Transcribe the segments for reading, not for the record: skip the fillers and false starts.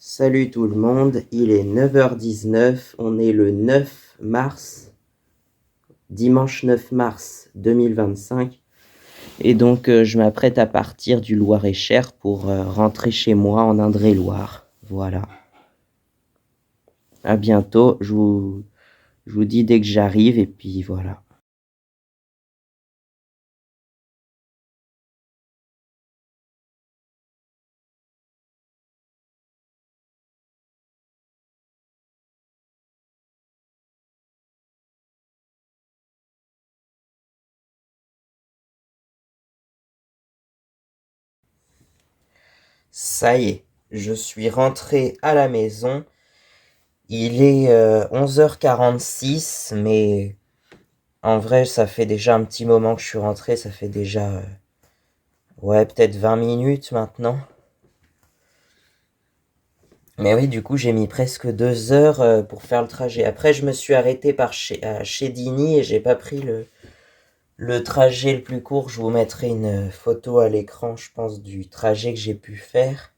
Salut tout le monde, il est 9h19, on est le 9 mars, dimanche 9 mars 2025, et donc je m'apprête à partir du Loir-et-Cher pour rentrer chez moi en Indre-et-Loire. Voilà. À bientôt, je vous dis dès que j'arrive, et puis voilà. Ça y est, je suis rentré à la maison. Il est 11h46, mais en vrai, ça fait déjà un petit moment que je suis rentré, ça fait déjà, ouais, peut-être 20 minutes maintenant. Mais oui, du coup, j'ai mis presque 2 heures pour faire le trajet. Après, je me suis arrêté chez Dini et j'ai pas pris le trajet le plus court. Je vous mettrai une photo à l'écran, je pense, du trajet que j'ai pu faire.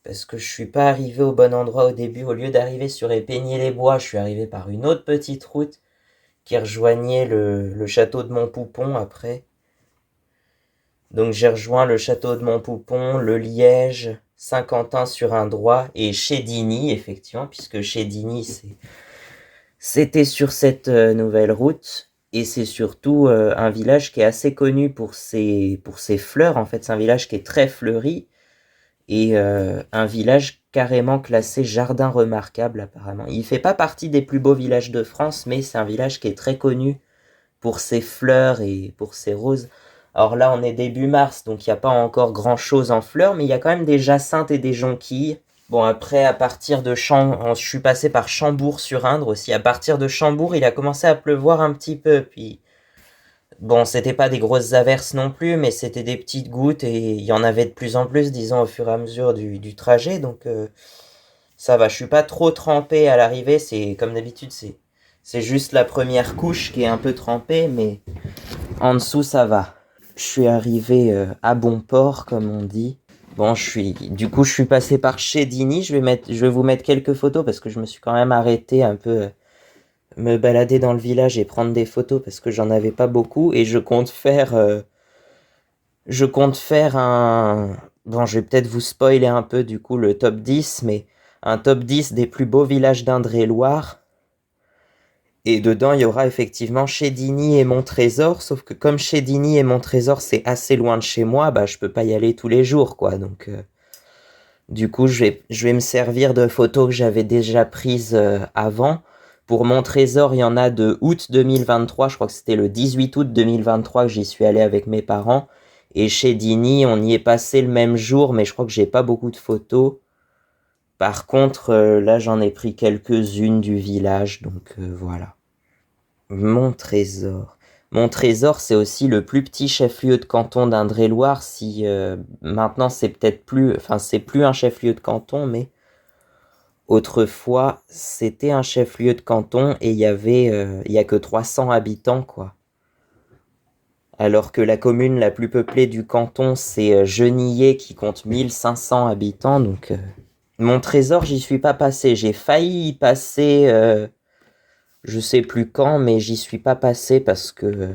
Parce que je suis pas arrivé au bon endroit au début. Au lieu d'arriver sur Épegné-les-Bois, je suis arrivé par une autre petite route qui rejoignait le château de Montpoupon après. Donc j'ai rejoint le château de Montpoupon, le Liège, Saint-Quentin-sur-Indrois et Chédigny, effectivement, puisque Chédigny, c'était sur cette nouvelle route. Et c'est surtout un village qui est assez connu pour ses fleurs. En fait, c'est un village qui est très fleuri et un village carrément classé jardin remarquable, apparemment. Il ne fait pas partie des plus beaux villages de France, mais c'est un village qui est très connu pour ses fleurs et pour ses roses. Alors là, on est début mars, donc il n'y a pas encore grand-chose en fleurs, mais il y a quand même des jacinthes et des jonquilles. Bon, après, à partir de je suis passé par Chambourg-sur-Indre aussi. À partir de Chambourg, il a commencé à pleuvoir un petit peu. Puis, bon, c'était pas des grosses averses non plus, mais c'était des petites gouttes et il y en avait de plus en plus, disons, au fur et à mesure du trajet. Donc, ça va. Je suis pas trop trempé à l'arrivée. C'est comme d'habitude, c'est juste la première couche qui est un peu trempée, mais en dessous, ça va. Je suis arrivé à bon port, comme on dit. Bon, du coup, je suis passé par chez Dini. Je vais vous mettre quelques photos parce que je me suis quand même arrêté un peu me balader dans le village et prendre des photos parce que j'en avais pas beaucoup et je compte faire un, bon, je vais peut-être vous spoiler un peu du coup le top 10, mais un top 10 des plus beaux villages d'Indre-et-Loire. Et dedans, il y aura effectivement Chédigny et Montrésor, sauf que comme Chédigny et Montrésor, c'est assez loin de chez moi, bah je peux pas y aller tous les jours, quoi. Donc, du coup, je vais me servir de photos que j'avais déjà prises avant. Pour Montrésor, il y en a de août 2023, je crois que c'était le 18 août 2023 que j'y suis allé avec mes parents. Et Chédigny, on y est passé le même jour, mais je crois que j'ai pas beaucoup de photos. Par contre, là, j'en ai pris quelques-unes du village, donc voilà. Montrésor. Montrésor, c'est aussi le plus petit chef-lieu de canton d'Indre-et-Loire. Si maintenant c'est peut-être plus, enfin c'est plus un chef-lieu de canton, mais autrefois c'était un chef-lieu de canton et il y a que 300 habitants quoi. Alors que la commune la plus peuplée du canton c'est Genillé qui compte 1500 habitants. Donc Montrésor, j'y suis pas passé. J'ai failli y passer. Je sais plus quand, mais j'y suis pas passé parce que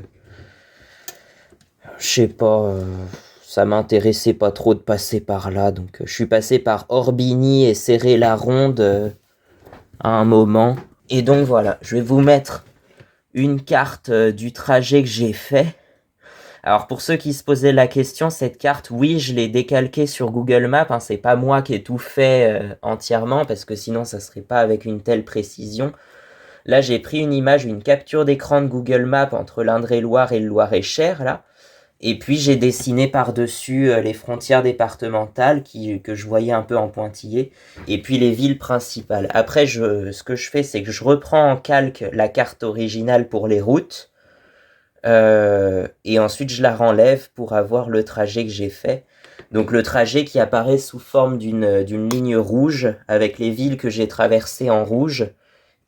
je sais pas, ça m'intéressait pas trop de passer par là, donc je suis passé par Orbigny et Céré-la-Ronde à un moment. Et donc voilà, je vais vous mettre une carte du trajet que j'ai fait. Alors pour ceux qui se posaient la question, cette carte, oui, je l'ai décalquée sur Google Maps, hein, c'est pas moi qui ai tout fait entièrement, parce que sinon ça serait pas avec une telle précision. Là, j'ai pris une image, une capture d'écran de Google Maps entre l'Indre-et-Loire et le Loir-et-Cher, là. Et puis j'ai dessiné par-dessus les frontières départementales que je voyais un peu en pointillé, et puis les villes principales. Après, ce que je fais, c'est que je reprends en calque la carte originale pour les routes, et ensuite je la renlève pour avoir le trajet que j'ai fait. Donc le trajet qui apparaît sous forme d'une ligne rouge, avec les villes que j'ai traversées en rouge,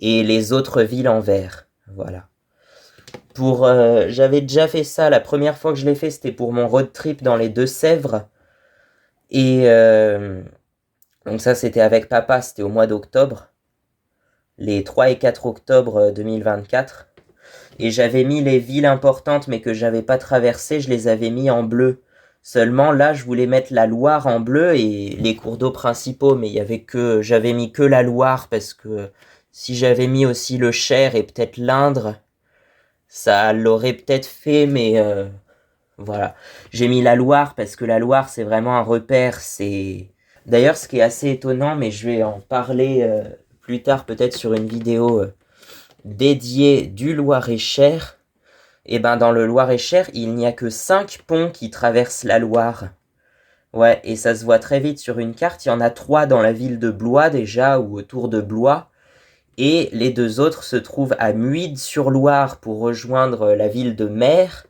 et les autres villes en vert. Voilà. J'avais déjà fait ça, la première fois que je l'ai fait, c'était pour mon road trip dans les Deux-Sèvres. Et Donc ça, c'était avec papa, c'était au mois d'octobre, les 3 et 4 octobre 2024. Et j'avais mis les villes importantes mais que j'avais pas traversées, je les avais mis en bleu. Seulement là, je voulais mettre la Loire en bleu et les cours d'eau principaux, mais il y avait que j'avais mis que la Loire parce que si j'avais mis aussi le Cher et peut-être l'Indre, ça l'aurait peut-être fait, mais voilà. J'ai mis la Loire parce que la Loire, c'est vraiment un repère. C'est d'ailleurs ce qui est assez étonnant, mais je vais en parler plus tard peut-être sur une vidéo dédiée du Loir-et-Cher. Et ben dans le Loir-et-Cher, il n'y a que 5 ponts qui traversent la Loire. Ouais, et ça se voit très vite sur une carte. Il y en a 3 dans la ville de Blois déjà, ou autour de Blois. Et les 2 autres se trouvent à Muides-sur-Loire pour rejoindre la ville de Mer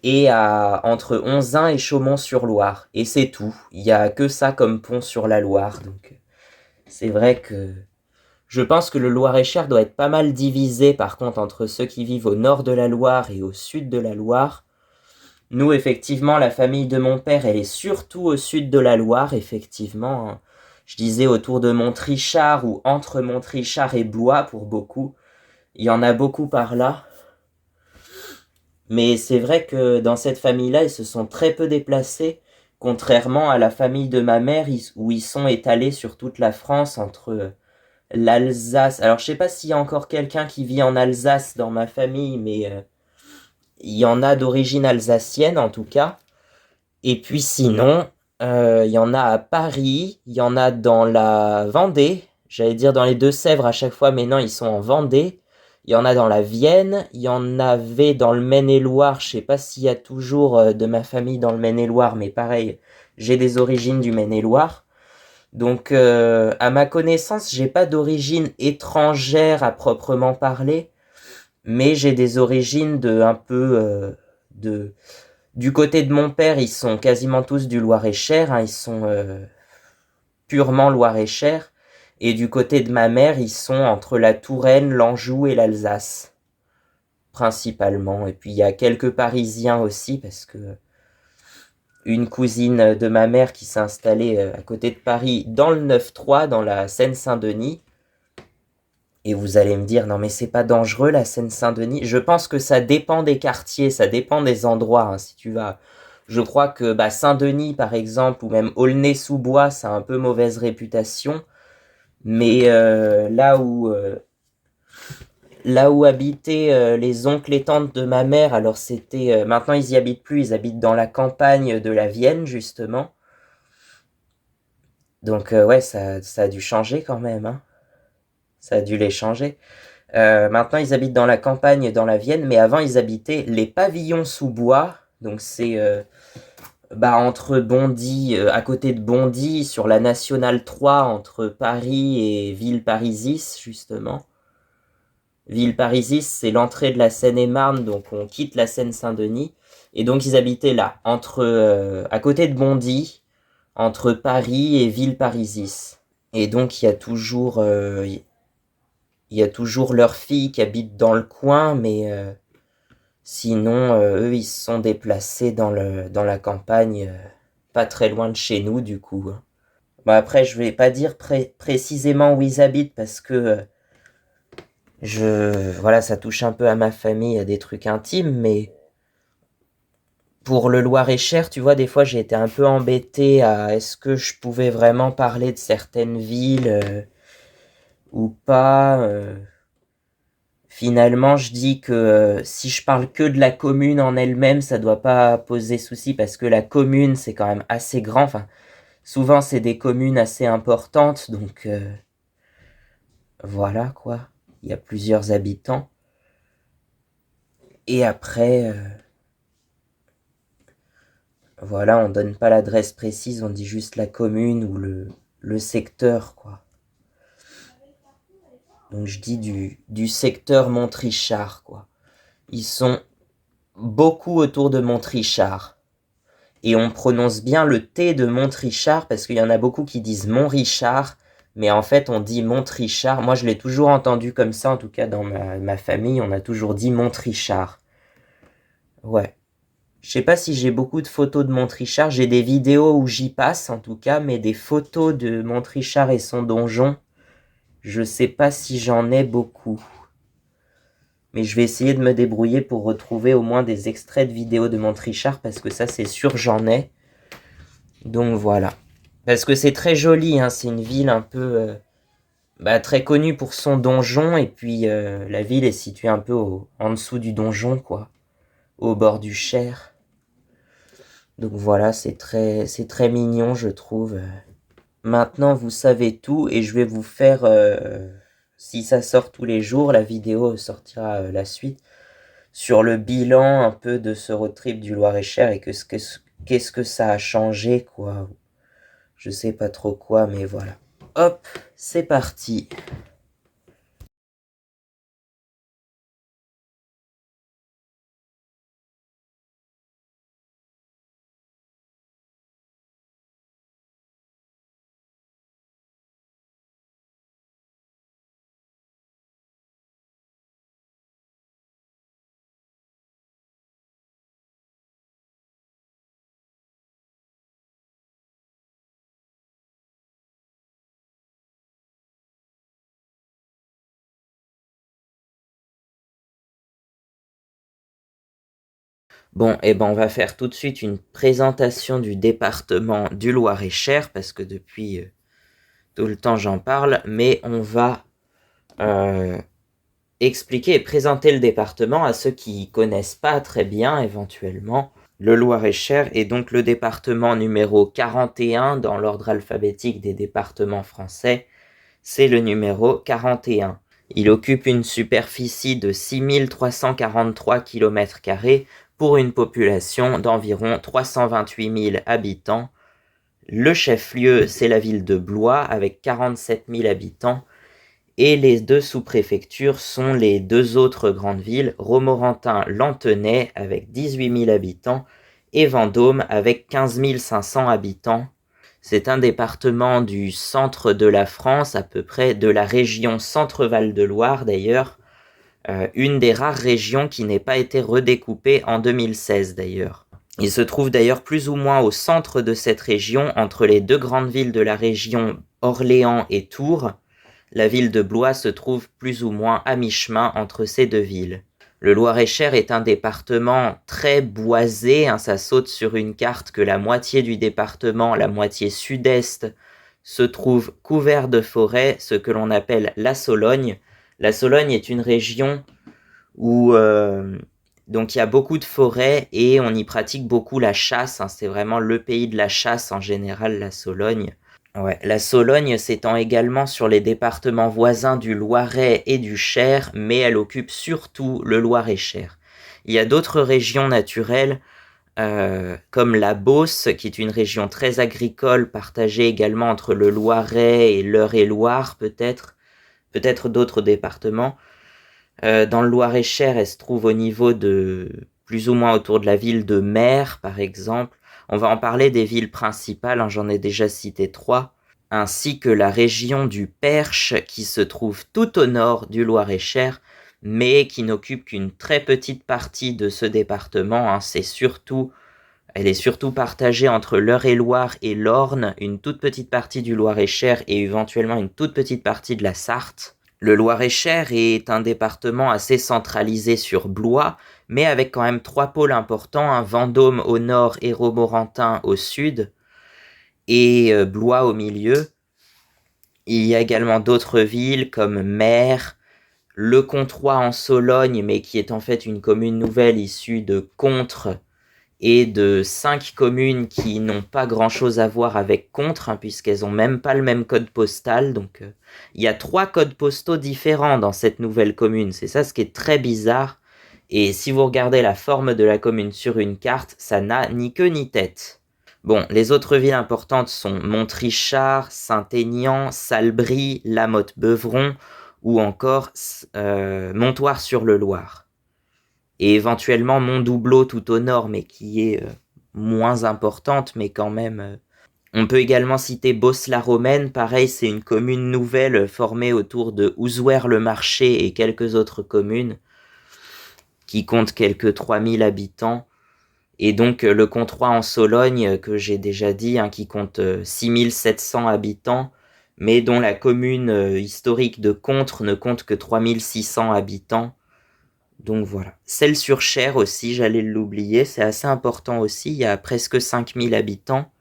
et entre Onzain et Chaumont-sur-Loire. Et c'est tout. Il n'y a que ça comme pont sur la Loire. Donc c'est vrai que je pense que le Loir-et-Cher doit être pas mal divisé par contre entre ceux qui vivent au nord de la Loire et au sud de la Loire. Nous, effectivement, la famille de mon père, elle est surtout au sud de la Loire, effectivement, hein. Je disais autour de Montrichard ou entre Montrichard et Blois pour beaucoup. Il y en a beaucoup par là. Mais c'est vrai que dans cette famille-là, ils se sont très peu déplacés, contrairement à la famille de ma mère, où ils sont étalés sur toute la France, entre l'Alsace. Alors, je sais pas s'il y a encore quelqu'un qui vit en Alsace dans ma famille, mais il y en a d'origine alsacienne, en tout cas. Et puis sinon, il y en a à Paris, il y en a dans la Vendée, j'allais dire dans les Deux-Sèvres à chaque fois, mais non, ils sont en Vendée. Il y en a dans la Vienne, il y en avait dans le Maine-et-Loire, je sais pas s'il y a toujours de ma famille dans le Maine-et-Loire, mais pareil, j'ai des origines du Maine-et-Loire. Donc, à ma connaissance, j'ai pas d'origine étrangère à proprement parler, mais j'ai des origines de un peu de du côté de mon père, ils sont quasiment tous du Loir-et-Cher, hein, ils sont purement Loir-et-Cher. Et du côté de ma mère, ils sont entre la Touraine, l'Anjou et l'Alsace, principalement. Et puis il y a quelques Parisiens aussi, parce que une cousine de ma mère qui s'est installée à côté de Paris, dans le 9-3, dans la Seine-Saint-Denis. Et vous allez me dire, non mais c'est pas dangereux la Seine-Saint-Denis. Je pense que ça dépend des quartiers, ça dépend des endroits, hein, si tu vas. Je crois que Saint-Denis, par exemple, ou même Aulnay-sous-Bois, ça a un peu mauvaise réputation. Mais là où habitaient les oncles et tantes de ma mère, alors c'était... maintenant, ils y habitent plus, ils habitent dans la campagne de la Vienne, justement. Donc ouais, ça a dû changer quand même, hein. Ça a dû les changer. Maintenant, ils habitent dans la campagne, dans la Vienne, mais avant, ils habitaient les pavillons sous bois. Donc, c'est entre Bondy, à côté de Bondy, sur la Nationale 3, entre Paris et Villeparisis, justement. Villeparisis, c'est l'entrée de la Seine-et-Marne, donc on quitte la Seine-Saint-Denis. Et donc, ils habitaient là, à côté de Bondy, entre Paris et Villeparisis. Et donc, il y a toujours leurs filles qui habitent dans le coin, mais sinon, eux, ils se sont déplacés dans la campagne, pas très loin de chez nous, du coup, hein. Bah après, je vais pas dire précisément où ils habitent parce que voilà, ça touche un peu à ma famille, à des trucs intimes, mais pour le Loir-et-Cher, tu vois, des fois, j'ai été un peu embêté à est-ce que je pouvais vraiment parler de certaines villes ou pas. Finalement, je dis que si je parle que de la commune en elle-même, ça doit pas poser souci parce que la commune, c'est quand même assez grand. Enfin, souvent, c'est des communes assez importantes, donc voilà quoi. Il y a plusieurs habitants. Et après, voilà, on donne pas l'adresse précise, on dit juste la commune ou le secteur, quoi. Donc je dis du secteur Montrichard, quoi. Ils sont beaucoup autour de Montrichard. Et on prononce bien le T de Montrichard parce qu'il y en a beaucoup qui disent Montrichard, mais en fait on dit Montrichard. Moi je l'ai toujours entendu comme ça, en tout cas dans ma famille, on a toujours dit Montrichard. Ouais. Je sais pas si j'ai beaucoup de photos de Montrichard, j'ai des vidéos où j'y passe en tout cas, mais des photos de Montrichard et son donjon, je sais pas si j'en ai beaucoup. Mais je vais essayer de me débrouiller pour retrouver au moins des extraits de vidéos de Montrichard, parce que ça c'est sûr j'en ai. Donc voilà. Parce que c'est très joli, hein, c'est une ville un peu très connue pour son donjon, et puis la ville est située un peu en dessous du donjon, quoi, au bord du Cher. Donc voilà, c'est très mignon, je trouve. Maintenant, vous savez tout, et je vais vous faire, si ça sort tous les jours, la vidéo sortira la suite, sur le bilan un peu de ce road trip du Loir-et-Cher, et qu'est-ce que ça a changé, quoi. Je sais pas trop quoi, mais voilà. Hop, c'est parti. Bon, et ben on va faire tout de suite une présentation du département du Loir-et-Cher, parce que depuis tout le temps j'en parle, mais on va expliquer et présenter le département à ceux qui connaissent pas très bien éventuellement. Le Loir-et-Cher est donc le département numéro 41 dans l'ordre alphabétique des départements français. C'est le numéro 41. Il occupe une superficie de 6343 km² pour une population d'environ 328 000 habitants. Le chef-lieu, c'est la ville de Blois avec 47 000 habitants. Et les deux sous-préfectures sont les deux autres grandes villes, Romorantin-Lanthenay avec 18 000 habitants et Vendôme avec 15 500 habitants. C'est un département du centre de la France, à peu près de la région Centre-Val de Loire d'ailleurs, une des rares régions qui n'ait pas été redécoupée en 2016 d'ailleurs. Il se trouve d'ailleurs plus ou moins au centre de cette région, entre les deux grandes villes de la région, Orléans et Tours. La ville de Blois se trouve plus ou moins à mi-chemin entre ces deux villes. Le Loir-et-Cher est un département très boisé, hein, ça saute sur une carte que la moitié du département, la moitié sud-est, se trouve couvert de forêts, ce que l'on appelle la Sologne. La Sologne est une région où donc il y a beaucoup de forêts et on y pratique beaucoup la chasse, hein, c'est vraiment le pays de la chasse en général, la Sologne. Ouais, la Sologne s'étend également sur les départements voisins du Loiret et du Cher, mais elle occupe surtout le Loir-et-Cher. Il y a d'autres régions naturelles, comme la Beauce, qui est une région très agricole, partagée également entre le Loiret et l'Eure-et-Loir, peut-être d'autres départements. Dans le Loir-et-Cher, elle se trouve au niveau de, plus ou moins autour de la ville de Mer, par exemple. On va en parler des villes principales, hein, j'en ai déjà cité 3, ainsi que la région du Perche, qui se trouve tout au nord du Loir-et-Cher, mais qui n'occupe qu'une très petite partie de ce département, hein. Elle est surtout partagée entre l'Eure-et-Loir et l'Orne, une toute petite partie du Loir-et-Cher et éventuellement une toute petite partie de la Sarthe. Le Loir-et-Cher est un département assez centralisé sur Blois, mais avec quand même 3 pôles importants, hein, Vendôme au nord et Romorantin au sud, et Blois au milieu. Il y a également d'autres villes comme Mer, Le Controy en Sologne, mais qui est en fait une commune nouvelle issue de Contres, et de 5 communes qui n'ont pas grand-chose à voir avec Contres, hein, puisqu'elles n'ont même pas le même code postal. Donc il y a 3 codes postaux différents dans cette nouvelle commune. C'est ça ce qui est très bizarre. Et si vous regardez la forme de la commune sur une carte, ça n'a ni queue ni tête. Bon, les autres villes importantes sont Montrichard, Saint-Aignan, Salbris, La Motte-Beuvron ou encore Montoire-sur-le-Loir. Et éventuellement Montdoubleau tout au nord, mais qui est moins importante, mais quand même. On peut également citer Beauce-la-Romaine, pareil, c'est une commune nouvelle formée autour de Ouzouer-le-Marché et quelques autres communes, qui comptent quelques 3000 habitants. Et donc le Comtrois en Sologne, que j'ai déjà dit, hein, qui compte 6700 habitants, mais dont la commune historique de Contres ne compte que 3600 habitants. Donc voilà. Celles-sur-Cher aussi, j'allais l'oublier, c'est assez important aussi, il y a presque 5000 habitants.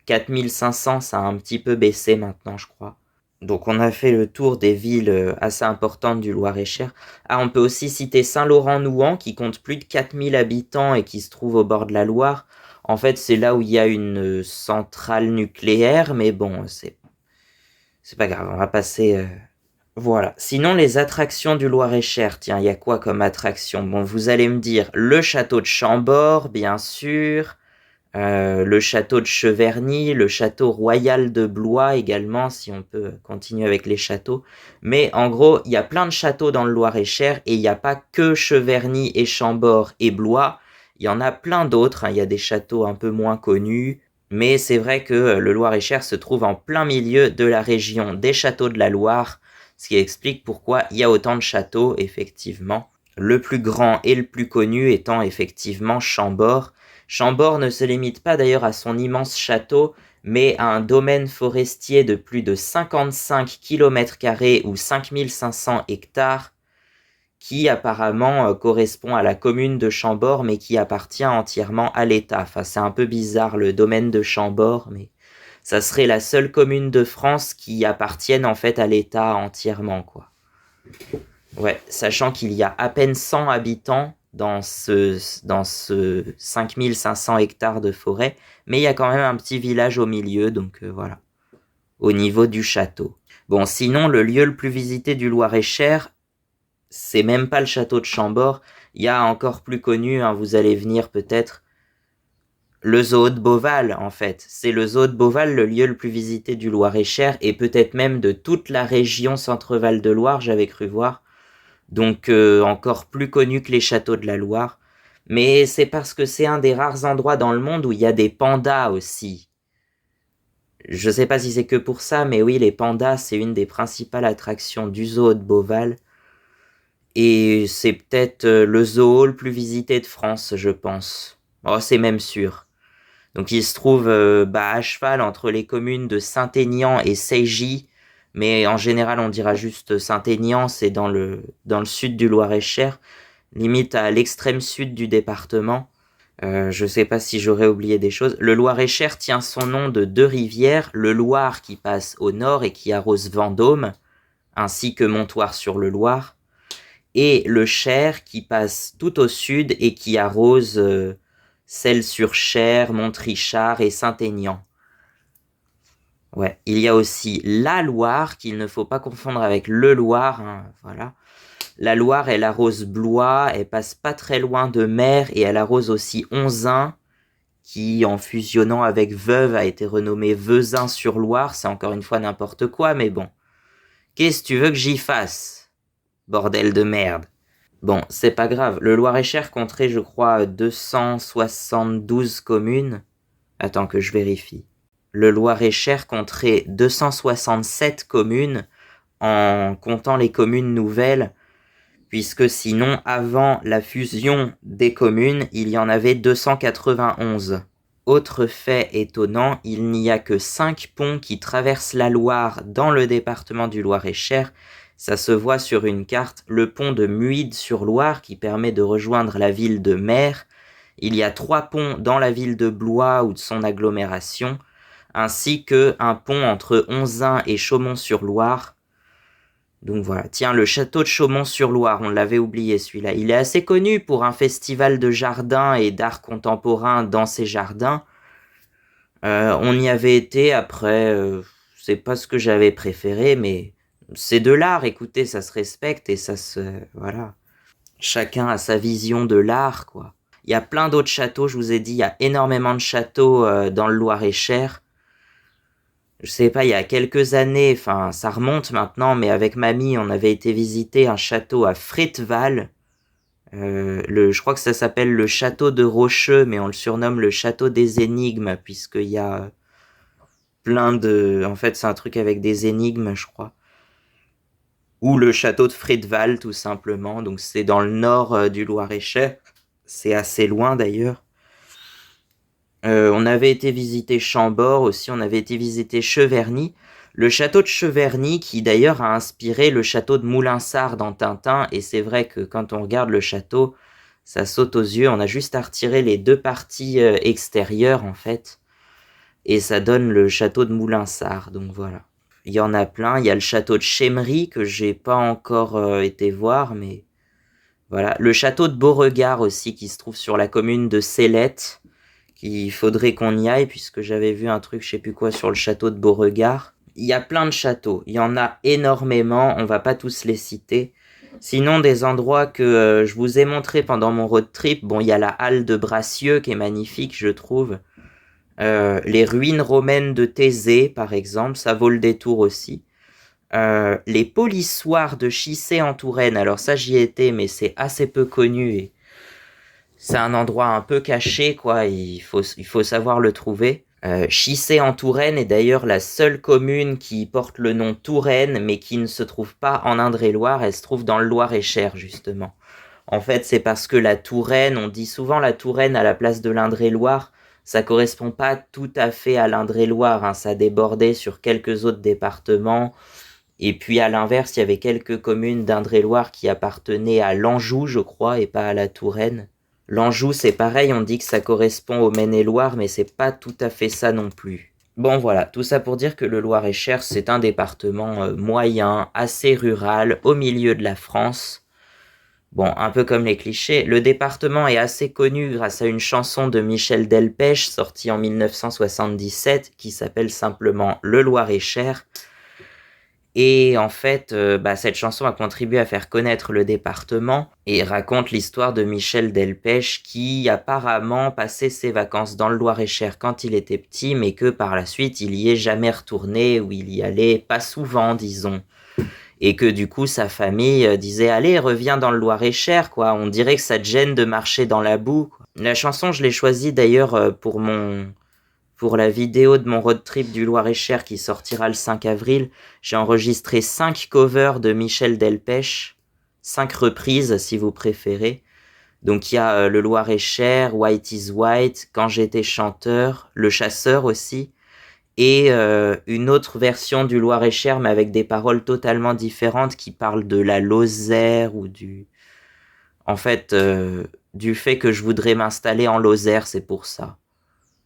4500, ça a un petit peu baissé maintenant, je crois. Donc on a fait le tour des villes assez importantes du Loir-et-Cher. Ah, on peut aussi citer Saint-Laurent-Nouan, qui compte plus de 4000 habitants et qui se trouve au bord de la Loire. En fait, c'est là où il y a une centrale nucléaire, mais bon, c'est pas grave, on va passer. Voilà. Sinon, les attractions du Loir-et-Cher, tiens, il y a quoi comme attraction? Bon, vous allez me dire, le château de Chambord, bien sûr, le château de Cheverny, le château royal de Blois également, si on peut continuer avec les châteaux. Mais en gros, il y a plein de châteaux dans le Loir-et-Cher et il n'y a pas que Cheverny et Chambord et Blois. Il y en a plein d'autres, hein. Il y a des châteaux un peu moins connus. Mais c'est vrai que le Loir-et-Cher se trouve en plein milieu de la région des châteaux de la Loire, ce qui explique pourquoi il y a autant de châteaux, effectivement. Le plus grand et le plus connu étant effectivement Chambord. Chambord ne se limite pas d'ailleurs à son immense château, mais à un domaine forestier de plus de 55 km² ou 5500 hectares, qui apparemment correspond à la commune de Chambord, mais qui appartient entièrement à l'État. Enfin, c'est un peu bizarre le domaine de Chambord, mais ça serait la seule commune de France qui appartienne en fait à l'État entièrement, quoi. Ouais, sachant qu'il y a à peine 100 habitants dans ce 5500 hectares de forêt, mais il y a quand même un petit village au milieu, donc voilà, au niveau du château. Bon, sinon, le lieu le plus visité du Loir-et-Cher, c'est même pas le château de Chambord, il y a encore plus connu, hein, vous allez venir peut-être, le zoo de Beauval, en fait. C'est le zoo de Beauval, le lieu le plus visité du Loir-et-Cher, et peut-être même de toute la région Centre-Val de Loire, j'avais cru voir. Donc encore plus connu que les châteaux de la Loire. Mais c'est parce que c'est un des rares endroits dans le monde où il y a des pandas aussi. Je sais pas si c'est que pour ça, mais oui, les pandas, c'est une des principales attractions du zoo de Beauval. Et c'est peut-être le zoo le plus visité de France, je pense. Oh, c'est même sûr. Donc il se trouve à cheval entre les communes de Saint-Aignan et Cergy, mais en général on dira juste Saint-Aignan, c'est dans le sud du Loir-et-Cher, limite à l'extrême sud du département. Je sais pas si j'aurais oublié des choses. Le Loir-et-Cher tient son nom de deux rivières, le Loir qui passe au nord et qui arrose Vendôme, ainsi que Montoire-sur-le-Loir, et le Cher qui passe tout au sud et qui arrose Celles-sur-Cher, Montrichard et Saint-Aignan. Ouais, il y a aussi la Loire, qu'il ne faut pas confondre avec le Loir, hein, voilà. La Loire, elle arrose Blois, elle passe pas très loin de Mer et elle arrose aussi Onzain, qui en fusionnant avec Veuve a été renommé Vezin-sur-Loire, c'est encore une fois n'importe quoi, mais bon. Qu'est-ce que tu veux que j'y fasse? Bordel de merde. Bon, c'est pas grave. Le Loir-et-Cher compterait, je crois, 272 communes. Attends que je vérifie. Le Loir-et-Cher compterait 267 communes en comptant les communes nouvelles, puisque sinon, avant la fusion des communes, il y en avait 291. Autre fait étonnant, il n'y a que 5 ponts qui traversent la Loire dans le département du Loir-et-Cher. Ça se voit sur une carte, le pont de Muide-sur-Loire qui permet de rejoindre la ville de Mer. Il y a 3 ponts dans la ville de Blois ou de son agglomération, ainsi qu'un pont entre Onzain et Chaumont-sur-Loire. Donc voilà, tiens, le château de Chaumont-sur-Loire, on l'avait oublié celui-là. Il est assez connu pour un festival de jardins et d'art contemporain dans ses jardins. On y avait été, après, c'est pas ce que j'avais préféré, mais c'est de l'art, écoutez, ça se respecte et ça se... Voilà. Chacun a sa vision de l'art, quoi. Il y a plein d'autres châteaux, je vous ai dit, il y a énormément de châteaux dans le Loir-et-Cher. Je sais pas, il y a quelques années, enfin ça remonte maintenant, mais avec mamie, on avait été visiter un château à Fréteval. Je crois que ça s'appelle le château de Rocheux, mais on le surnomme le château des énigmes, puisqu'il y a plein de... En fait, c'est un truc avec des énigmes, je crois. Ou le château de Fréteval, tout simplement. Donc c'est dans le nord du Loir-et-Cher. C'est assez loin d'ailleurs. On avait été visiter Chambord aussi, on avait été visiter Cheverny. Le château de Cheverny qui d'ailleurs a inspiré le château de Moulinsart dans Tintin, et c'est vrai que quand on regarde le château, ça saute aux yeux. On a juste à retirer les deux parties extérieures en fait, et ça donne le château de Moulinsart, donc voilà. Il y en a plein, il y a le château de Chemery que j'ai pas encore été voir, mais voilà. Le château de Beauregard aussi qui se trouve sur la commune de Célette, qu'il faudrait qu'on y aille puisque j'avais vu un truc je sais plus quoi sur le château de Beauregard. Il y a plein de châteaux, il y en a énormément, on va pas tous les citer. Sinon, des endroits que je vous ai montré pendant mon road trip, bon, il y a la halle de Bracieux qui est magnifique, je trouve. Les ruines romaines de Thésée, par exemple, ça vaut le détour aussi. Les polissoirs de Chissé en Touraine, alors ça j'y étais, mais c'est assez peu connu et c'est un endroit un peu caché, quoi, il faut savoir le trouver. Chissé en Touraine est d'ailleurs la seule commune qui porte le nom Touraine, mais qui ne se trouve pas en Indre-et-Loire, elle se trouve dans le Loir-et-Cher, justement. En fait, c'est parce que la Touraine, on dit souvent la Touraine à la place de l'Indre-et-Loire, ça correspond pas tout à fait à l'Indre-et-Loire, hein, ça débordait sur quelques autres départements, et puis à l'inverse, il y avait quelques communes d'Indre-et-Loire qui appartenaient à l'Anjou, je crois, et pas à la Touraine. L'Anjou, c'est pareil, on dit que ça correspond au Maine-et-Loire, mais c'est pas tout à fait ça non plus. Bon voilà, tout ça pour dire que le Loir-et-Cher, c'est un département moyen, assez rural, au milieu de la France. Bon, un peu comme les clichés, le département est assez connu grâce à une chanson de Michel Delpech sortie en 1977 qui s'appelle simplement Le Loir-et-Cher. Et en fait, cette chanson a contribué à faire connaître le département et raconte l'histoire de Michel Delpech qui apparemment passait ses vacances dans le Loir-et-Cher quand il était petit, mais que par la suite il y est jamais retourné ou il y allait pas souvent, disons. Et que du coup sa famille disait allez reviens dans le Loir-et-Cher quoi, on dirait que ça te gêne de marcher dans la boue, quoi. La chanson je l'ai choisie d'ailleurs pour la vidéo de mon road trip du Loir-et-Cher qui sortira le 5 avril. J'ai enregistré 5 covers de Michel Delpech, 5 reprises si vous préférez. Donc il y a le Loir-et-Cher, White is White, Quand j'étais chanteur, Le Chasseur aussi, et une autre version du Loir-et-Cher mais avec des paroles totalement différentes qui parlent de la Lozère ou en fait, du fait que je voudrais m'installer en Lozère, c'est pour ça.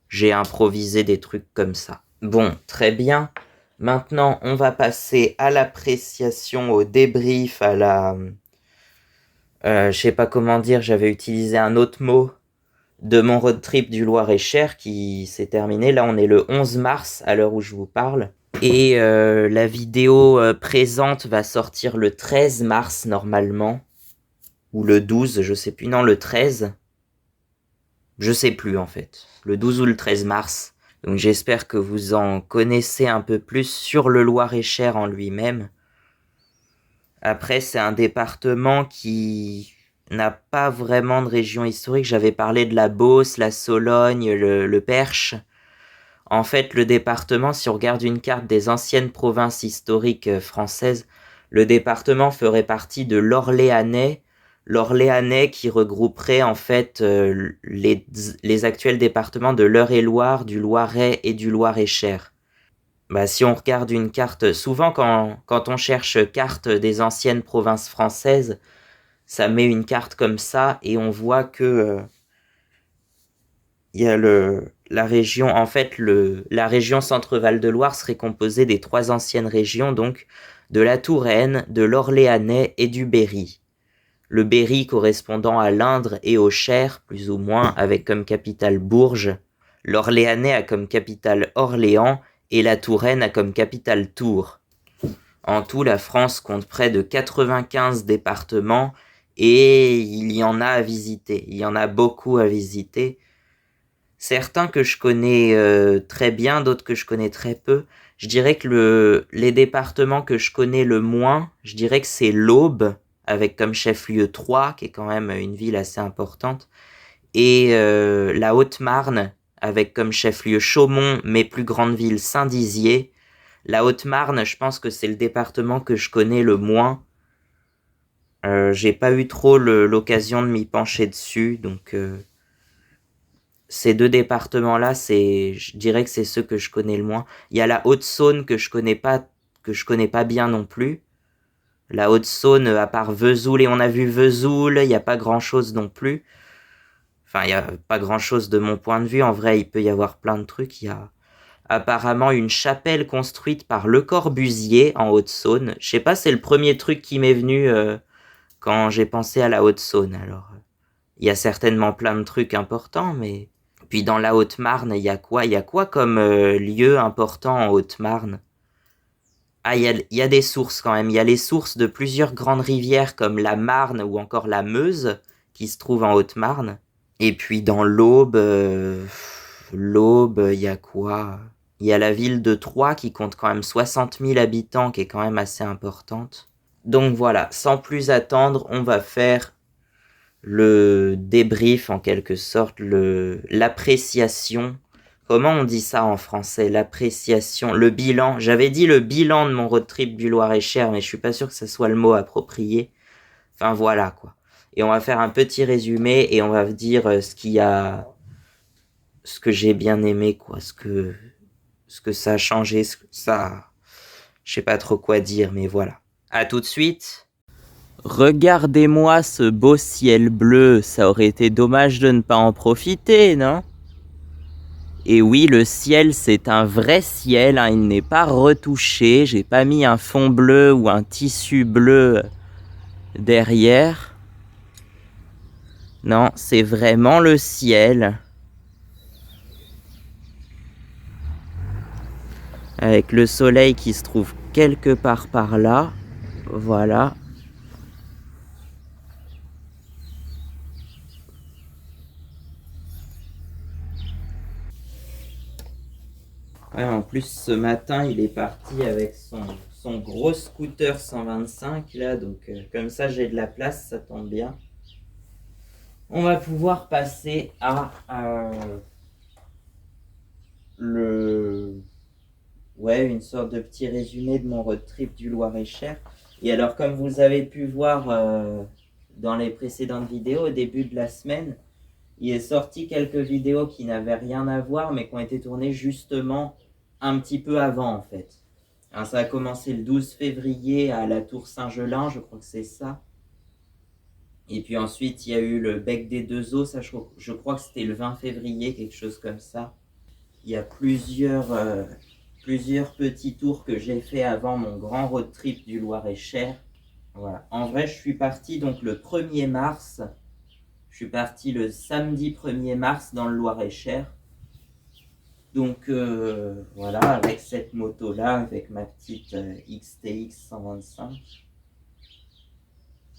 J'ai improvisé des trucs comme ça. Bon, très bien. Maintenant, on va passer à l'appréciation, au débrief, à la... je sais pas comment dire, j'avais utilisé un autre mot de mon road trip du Loir-et-Cher qui s'est terminé. Là, on est le 11 mars à l'heure où je vous parle. Et la vidéo présente va sortir le 13 mars normalement. Ou le 12, je sais plus. Non, le 13. Je sais plus en fait. Le 12 ou le 13 mars. Donc j'espère que vous en connaissez un peu plus sur le Loir-et-Cher en lui-même. Après, c'est un département qui n'a pas vraiment de région historique. J'avais parlé de la Beauce, la Sologne, le Perche. En fait, le département, si on regarde une carte des anciennes provinces historiques françaises, le département ferait partie de l'Orléanais. L'Orléanais qui regrouperait en fait les actuels départements de l'Eure-et-Loire, du Loiret et du Loir-et-Cher. Si on regarde une carte, souvent quand on cherche carte des anciennes provinces françaises, ça met une carte comme ça et on voit que il y a la région, en fait, la région Centre-Val de Loire serait composée des 3 anciennes régions, donc de la Touraine, de l'Orléanais et du Berry. Le Berry correspondant à l'Indre et au Cher, plus ou moins, avec comme capitale Bourges. L'Orléanais a comme capitale Orléans et la Touraine a comme capitale Tours. En tout, la France compte près de 95 départements et il y en a à visiter. Il y en a beaucoup à visiter. Certains que je connais très bien, d'autres que je connais très peu. Je dirais que les départements que je connais le moins, je dirais que c'est l'Aube, avec comme chef-lieu Troyes, qui est quand même une ville assez importante, et la Haute-Marne, avec comme chef-lieu Chaumont, mais plus grande ville Saint-Dizier. La Haute-Marne, je pense que c'est le département que je connais le moins. J'ai pas eu trop l'occasion de m'y pencher dessus, donc ces deux départements-là, je dirais que c'est ceux que je connais le moins. Il y a la Haute-Saône que je connais pas bien non plus. La Haute-Saône, à part Vesoul, et on a vu Vesoul, il n'y a pas grand-chose non plus. Enfin, il n'y a pas grand-chose de mon point de vue. En vrai, il peut y avoir plein de trucs. Il y a apparemment une chapelle construite par Le Corbusier en Haute-Saône. Je sais pas, c'est le premier truc qui m'est venu quand j'ai pensé à la Haute-Saône. Alors, il y a certainement plein de trucs importants, mais... Puis dans la Haute-Marne, il y a quoi? Il y a quoi comme lieu important en Haute-Marne? Ah, il y a des sources quand même. Il y a les sources de plusieurs grandes rivières comme la Marne ou encore la Meuse qui se trouvent en Haute-Marne. Et puis dans l'Aube, il y a quoi? Il y a la ville de Troyes qui compte quand même 60 000 habitants, qui est quand même assez importante. Donc voilà, sans plus attendre, on va faire le débrief en quelque sorte, l'appréciation. Comment on dit ça en français? L'appréciation, le bilan. J'avais dit le bilan de mon road trip du Loir-et-Cher, mais je suis pas sûr que ce soit le mot approprié. Enfin voilà quoi. Et on va faire un petit résumé et on va dire ce que j'ai bien aimé quoi, ce que ça a changé, je sais pas trop quoi dire, mais voilà. À tout de suite. Regardez-moi ce beau ciel bleu, ça aurait été dommage de ne pas en profiter, non? Et oui, le ciel, c'est un vrai ciel, hein, il n'est pas retouché, j'ai pas mis un fond bleu ou un tissu bleu derrière. Non, c'est vraiment le ciel. Avec le soleil qui se trouve quelque part par là. Voilà. Ouais, en plus, ce matin, il est parti avec son gros scooter 125, là. Donc, comme ça, j'ai de la place, ça tombe bien. On va pouvoir passer à une sorte de petit résumé de mon road trip du Loir-et-Cher. Et alors, comme vous avez pu voir dans les précédentes vidéos, au début de la semaine, il est sorti quelques vidéos qui n'avaient rien à voir, mais qui ont été tournées justement un petit peu avant, en fait. Alors, ça a commencé le 12 février à la Tour Saint-Gelin, je crois que c'est ça. Et puis ensuite, il y a eu le Bec des Deux Eaux, ça, je crois que c'était le 20 février, quelque chose comme ça. Il y a plusieurs petits tours que j'ai fait avant mon grand road trip du Loir-et-Cher. Voilà. En vrai, je suis parti donc le 1er mars. Je suis parti le samedi 1er mars dans le Loir-et-Cher. Donc voilà, avec cette moto-là, avec ma petite XTX 125.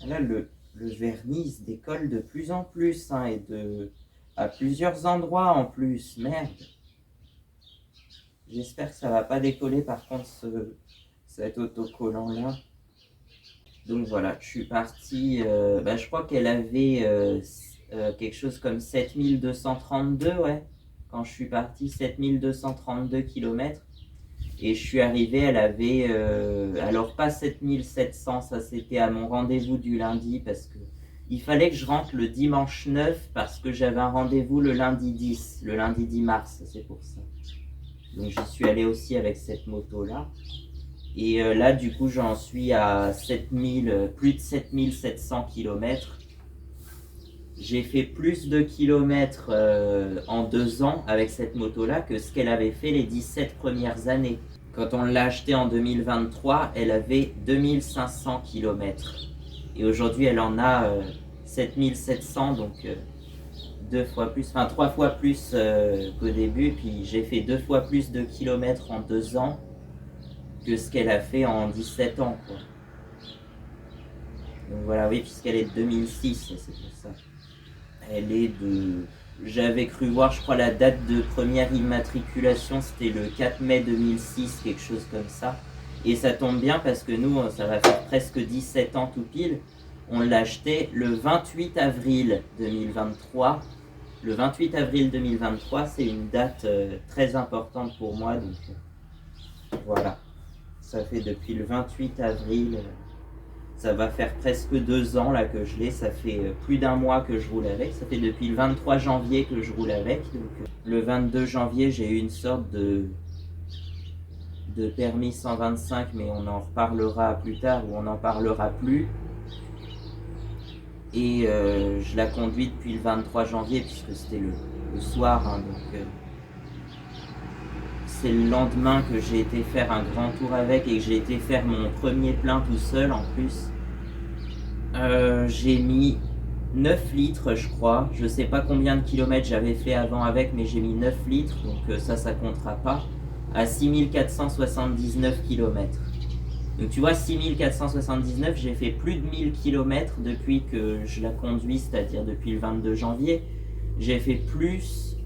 Là, le vernis se décolle de plus en plus, hein, à plusieurs endroits en plus. Merde. J'espère que ça va pas décoller par contre cet autocollant là. Donc voilà, je suis parti, je crois qu'elle avait quelque chose comme 7232, ouais. Quand je suis parti, 7232 km. Et je suis arrivé, elle avait, alors pas 7700, ça c'était à mon rendez-vous du lundi, parce que il fallait que je rentre le dimanche 9, parce que j'avais un rendez-vous le lundi 10 mars, c'est pour ça. Donc j'y suis allé aussi avec cette moto-là. Et là, du coup, j'en suis à plus de 7700 km. J'ai fait plus de kilomètres en 2 ans avec cette moto-là que ce qu'elle avait fait les 17 premières années. Quand on l'a achetée en 2023, elle avait 2500 km. Et aujourd'hui, elle en a 7700, donc 3 fois plus qu'au début. Puis j'ai fait 2 fois plus de kilomètres en 2 ans que ce qu'elle a fait en 17 ans, quoi. Donc voilà, oui, puisqu'elle est de 2006, c'est pour ça. Elle est de... J'avais cru voir, je crois, la date de première immatriculation, c'était le 4 mai 2006, quelque chose comme ça. Et ça tombe bien parce que nous, ça va faire presque 17 ans tout pile. On l'a acheté le 28 avril 2023. Le 28 avril 2023, c'est une date très importante pour moi, donc voilà. Ça fait depuis le 28 avril Ça va faire presque 2 ans là que je l'ai, ça fait plus d'1 mois que je roule avec, ça fait depuis le 23 janvier que je roule avec. Donc, le 22 janvier, j'ai eu une sorte de permis 125, mais on en reparlera plus tard ou on n'en parlera plus. Et je la conduis depuis le 23 janvier puisque c'était le soir, hein, donc c'est le lendemain que j'ai été faire un grand tour avec et que j'ai été faire mon premier plein tout seul en plus. J'ai mis 9 litres je crois, je sais pas combien de kilomètres j'avais fait avant avec, mais j'ai mis 9 litres, donc ça comptera pas, à 6479 km. Donc tu vois, 6479, j'ai fait plus de 1000 km depuis que je la conduis, c'est-à-dire depuis le 22 janvier. J'ai fait plus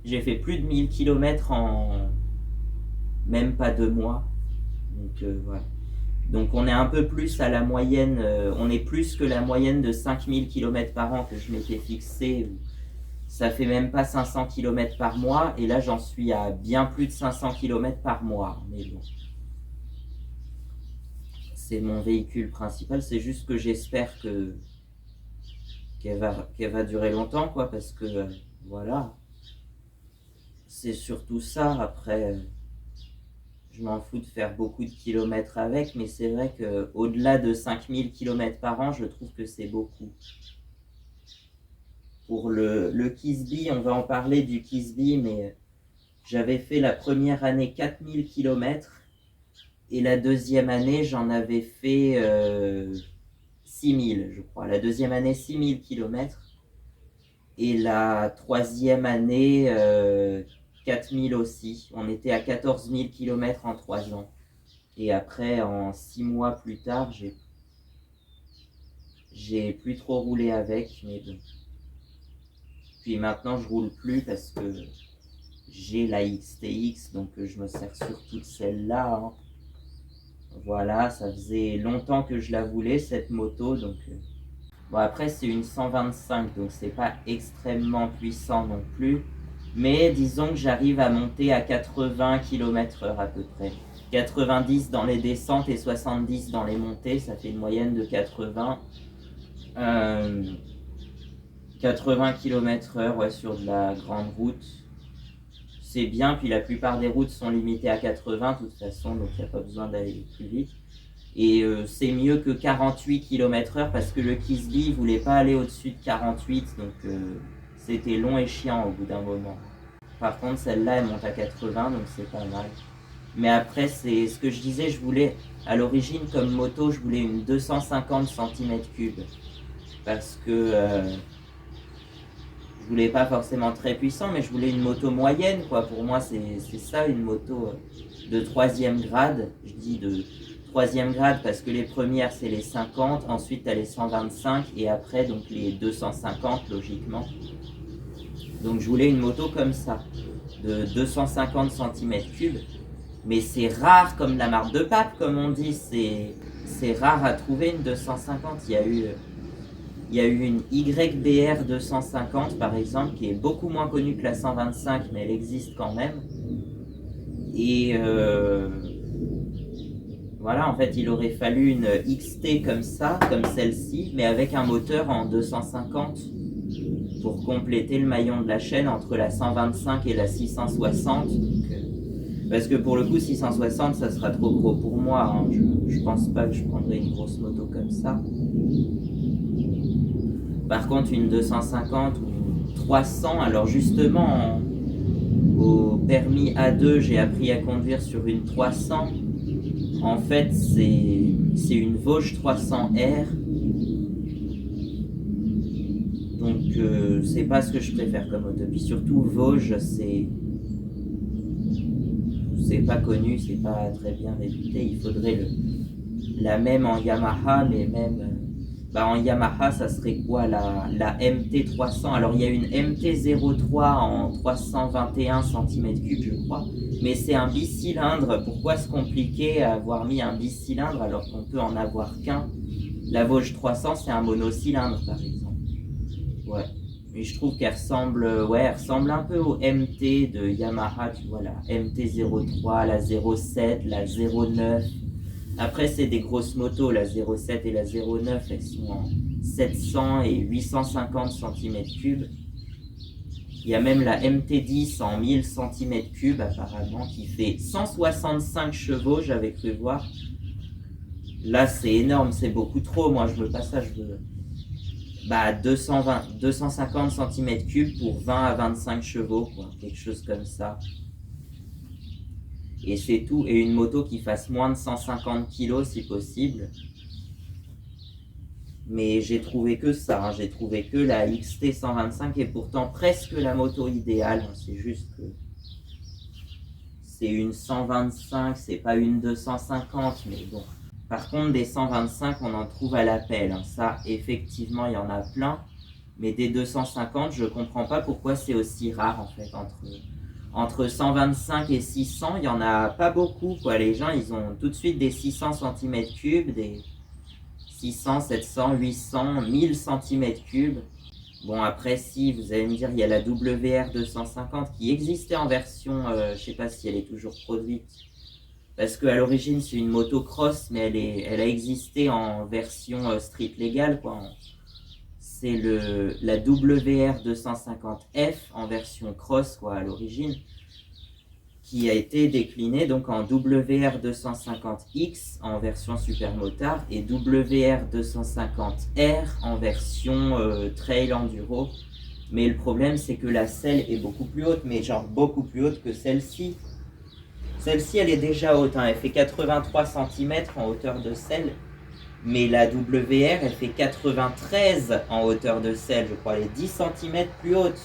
de 1000 km en même pas 2 mois. Donc voilà. Donc on est un peu plus à la moyenne, on est plus que la moyenne de 5000 km par an que je m'étais fixé. Ça fait même pas 500 km par mois, et là j'en suis à bien plus de 500 km par mois. Mais bon, c'est mon véhicule principal, c'est juste que j'espère qu'elle va durer longtemps, quoi, parce que voilà, c'est surtout ça. Après, je m'en fous de faire beaucoup de kilomètres avec, mais c'est vrai qu'au-delà de 5000 km par an, je trouve que c'est beaucoup. Pour le Kisby, on va en parler du Kisby, mais j'avais fait la première année 4000 km, et la deuxième année, j'en avais fait 6000, je crois. La deuxième année, 6000 km. Et la troisième année, 4000 aussi. On était à 14 000 km en 3 ans. Et après, en 6 mois plus tard, j'ai plus trop roulé avec, mais bon. Puis maintenant, je roule plus parce que j'ai la XTX, donc je me sers surtout de celle-là, hein. Voilà, ça faisait longtemps que je la voulais, cette moto, donc... Bon, après, c'est une 125, donc c'est pas extrêmement puissant non plus. Mais disons que j'arrive à monter à 80 km/h à peu près. 90 dans les descentes et 70 dans les montées, ça fait une moyenne de 80. 80 km/h, ouais, sur de la grande route. C'est bien, puis la plupart des routes sont limitées à 80 de toute façon, donc il n'y a pas besoin d'aller plus vite. Et c'est mieux que 48 km/h parce que le Kisby ne voulait pas aller au-dessus de 48, donc c'était long et chiant au bout d'un moment. Par contre, celle-là, elle monte à 80, donc c'est pas mal. Mais après, c'est ce que je disais, je voulais, à l'origine, comme moto, je voulais une 250 cm3. Parce que je voulais pas forcément très puissant, mais je voulais une moto moyenne, quoi. Pour moi, c'est ça, une moto de 3e grade. Je dis de 3e grade parce que les premières, c'est les 50, ensuite, tu as les 125, et après, donc les 250, logiquement. Donc, je voulais une moto comme ça, de 250 cm3. Mais c'est rare, comme la marque de pape, comme on dit. C'est rare à trouver une 250. Il y a eu une YBR 250 par exemple, qui est beaucoup moins connue que la 125, mais elle existe quand même. Et voilà, en fait, il aurait fallu une XT comme ça, comme celle-ci, mais avec un moteur en 250 pour compléter le maillon de la chaîne entre la 125 et la 660. Parce que pour le coup, 660, ça sera trop gros pour moi, hein. Je pense pas que je prendrai une grosse moto comme ça. Par contre, une 250 ou une 300, alors justement, au permis A2, j'ai appris à conduire sur une 300. En fait, c'est une Vosges 300R. Donc, c'est pas ce que je préfère comme moto. Puis surtout, Vosges, c'est pas connu, c'est pas très bien réputé. Il faudrait la même en Yamaha, mais même... en Yamaha, ça serait quoi, la MT300? Alors, il y a une MT-03 en 321 cm3, je crois. Mais c'est un bicylindre. Pourquoi se compliquer à avoir mis un bicylindre alors qu'on peut en avoir qu'un? La Vosges 300, c'est un monocylindre, par exemple. Ouais. Mais je trouve qu'elle ressemble, elle ressemble un peu au MT de Yamaha, tu vois, la MT-03, la 07, la 09. Après, c'est des grosses motos, la 07 et la 09, elles sont en 700 et 850 cm3. Il y a même la MT10 en 1000 cm3 apparemment, qui fait 165 chevaux, j'avais cru voir. Là, c'est énorme, c'est beaucoup trop. Moi, je veux pas ça, je veux 250 cm3 pour 20 à 25 chevaux, quoi, quelque chose comme ça. Et c'est tout. Et une moto qui fasse moins de 150 kg si possible. Mais j'ai trouvé que ça, j'ai trouvé que la XT 125 est pourtant presque la moto idéale. C'est juste que c'est une 125, c'est pas une 250, mais bon. Par contre, des 125, on en trouve à l'appel. Ça, effectivement, il y en a plein. Mais des 250, je comprends pas pourquoi c'est aussi rare, en fait. Entre 125 et 600, il n'y en a pas beaucoup, quoi. Les gens, ils ont tout de suite des 600 cm3, des 600, 700, 800, 1000 cm3. Bon, après, si, vous allez me dire, il y a la WR 250 qui existait en version, je sais pas si elle est toujours produite. Parce qu'à l'origine, c'est une moto cross, mais elle a existé en version street légale, quoi. C'est la WR 250F en version cross, quoi, à l'origine, qui a été déclinée donc en WR 250X en version supermotard et WR 250R en version trail enduro. Mais le problème, c'est que la selle est beaucoup plus haute, mais genre beaucoup plus haute que celle-ci. Celle-ci, elle est déjà haute, hein. Elle fait 83 cm en hauteur de selle, mais la WR, elle fait 93 en hauteur de selle, je crois. Elle est 10 cm plus haute.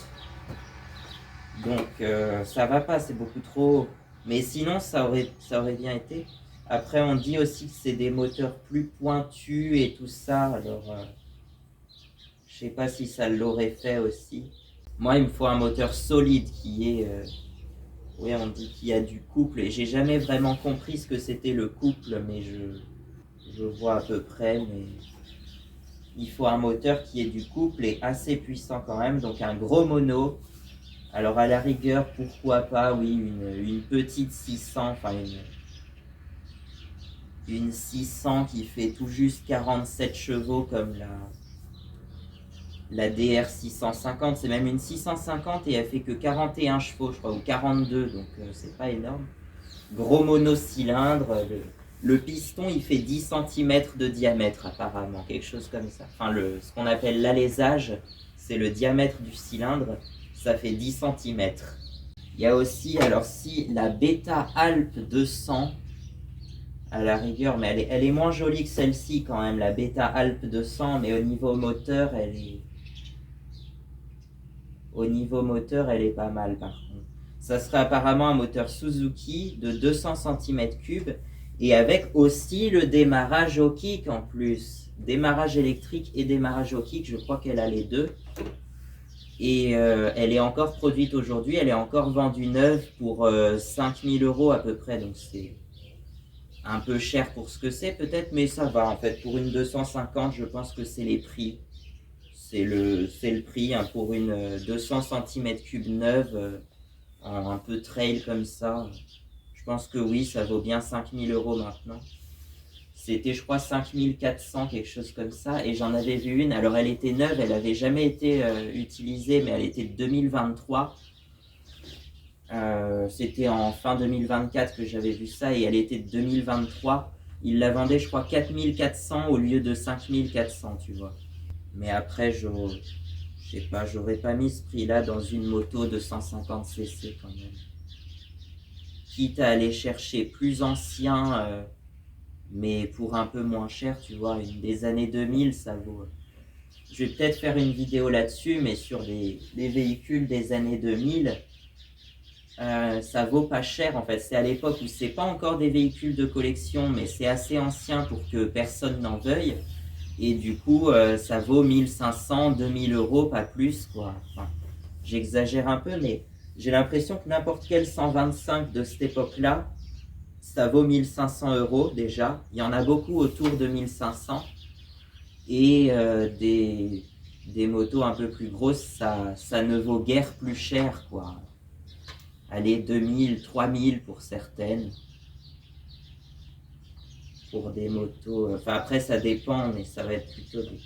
Donc ça va pas, c'est beaucoup trop haut. Mais sinon, ça aurait bien été. Après, on dit aussi que c'est des moteurs plus pointus et tout ça. Alors, je sais pas si ça l'aurait fait aussi. Moi, il me faut un moteur solide qui est... oui, on dit qu'il y a du couple. Et j'ai jamais vraiment compris ce que c'était le couple, mais je vois à peu près. Mais il faut un moteur qui ait du couple et assez puissant quand même. Donc un gros mono. Alors à la rigueur, pourquoi pas, oui, une petite 600, enfin une 600 qui fait tout juste 47 chevaux comme la DR 650. C'est même une 650 et elle fait que 41 chevaux, je crois, ou 42, donc c'est pas énorme. Gros monocylindre, le piston il fait 10 cm de diamètre apparemment, quelque chose comme ça. Enfin, ce qu'on appelle l'alésage, c'est le diamètre du cylindre. Ça fait 10 cm. Il y a aussi, alors si, la Beta Alp 200, à la rigueur, mais elle est moins jolie que celle-ci quand même, la Beta Alp 200, mais au niveau moteur, elle est pas mal par contre. Ça serait apparemment un moteur Suzuki de 200 cm3 et avec aussi le démarrage au kick en plus. Démarrage électrique et démarrage au kick, je crois qu'elle a les deux. Et elle est encore produite aujourd'hui, elle est encore vendue neuve pour 5000 € à peu près, donc c'est un peu cher pour ce que c'est peut-être, mais ça va en fait. Pour une 250, je pense que c'est les prix. C'est le prix hein, pour une 200 cm3 neuve, un peu trail comme ça. Je pense que oui, ça vaut bien 5000 € maintenant. C'était, je crois, 5400, quelque chose comme ça. Et j'en avais vu une. Alors, elle était neuve, elle n'avait jamais été utilisée, mais elle était de 2023. C'était en fin 2024 que j'avais vu ça et elle était de 2023. Ils la vendaient, je crois, 4400 au lieu de 5400, tu vois. Mais après, je sais pas, j'aurais pas mis ce prix-là dans une moto de 150 cc quand même. Quitte à aller chercher plus ancien, mais pour un peu moins cher, tu vois, une des années 2000, ça vaut. Je vais peut-être faire une vidéo là-dessus, mais sur des véhicules des années 2000, ça vaut pas cher en fait. C'est à l'époque où c'est pas encore des véhicules de collection, mais c'est assez ancien pour que personne n'en veuille. Et du coup, ça vaut 1500, 2000 €, pas plus, quoi. Enfin, j'exagère un peu, mais j'ai l'impression que n'importe quel 125 de cette époque-là, ça vaut 1500 € déjà. Il y en a beaucoup autour de 1500. Et des motos un peu plus grosses, ça ne vaut guère plus cher, quoi. Allez, 2000, 3000 pour certaines. pour des motos. Enfin, après, ça dépend, mais ça va être plutôt des...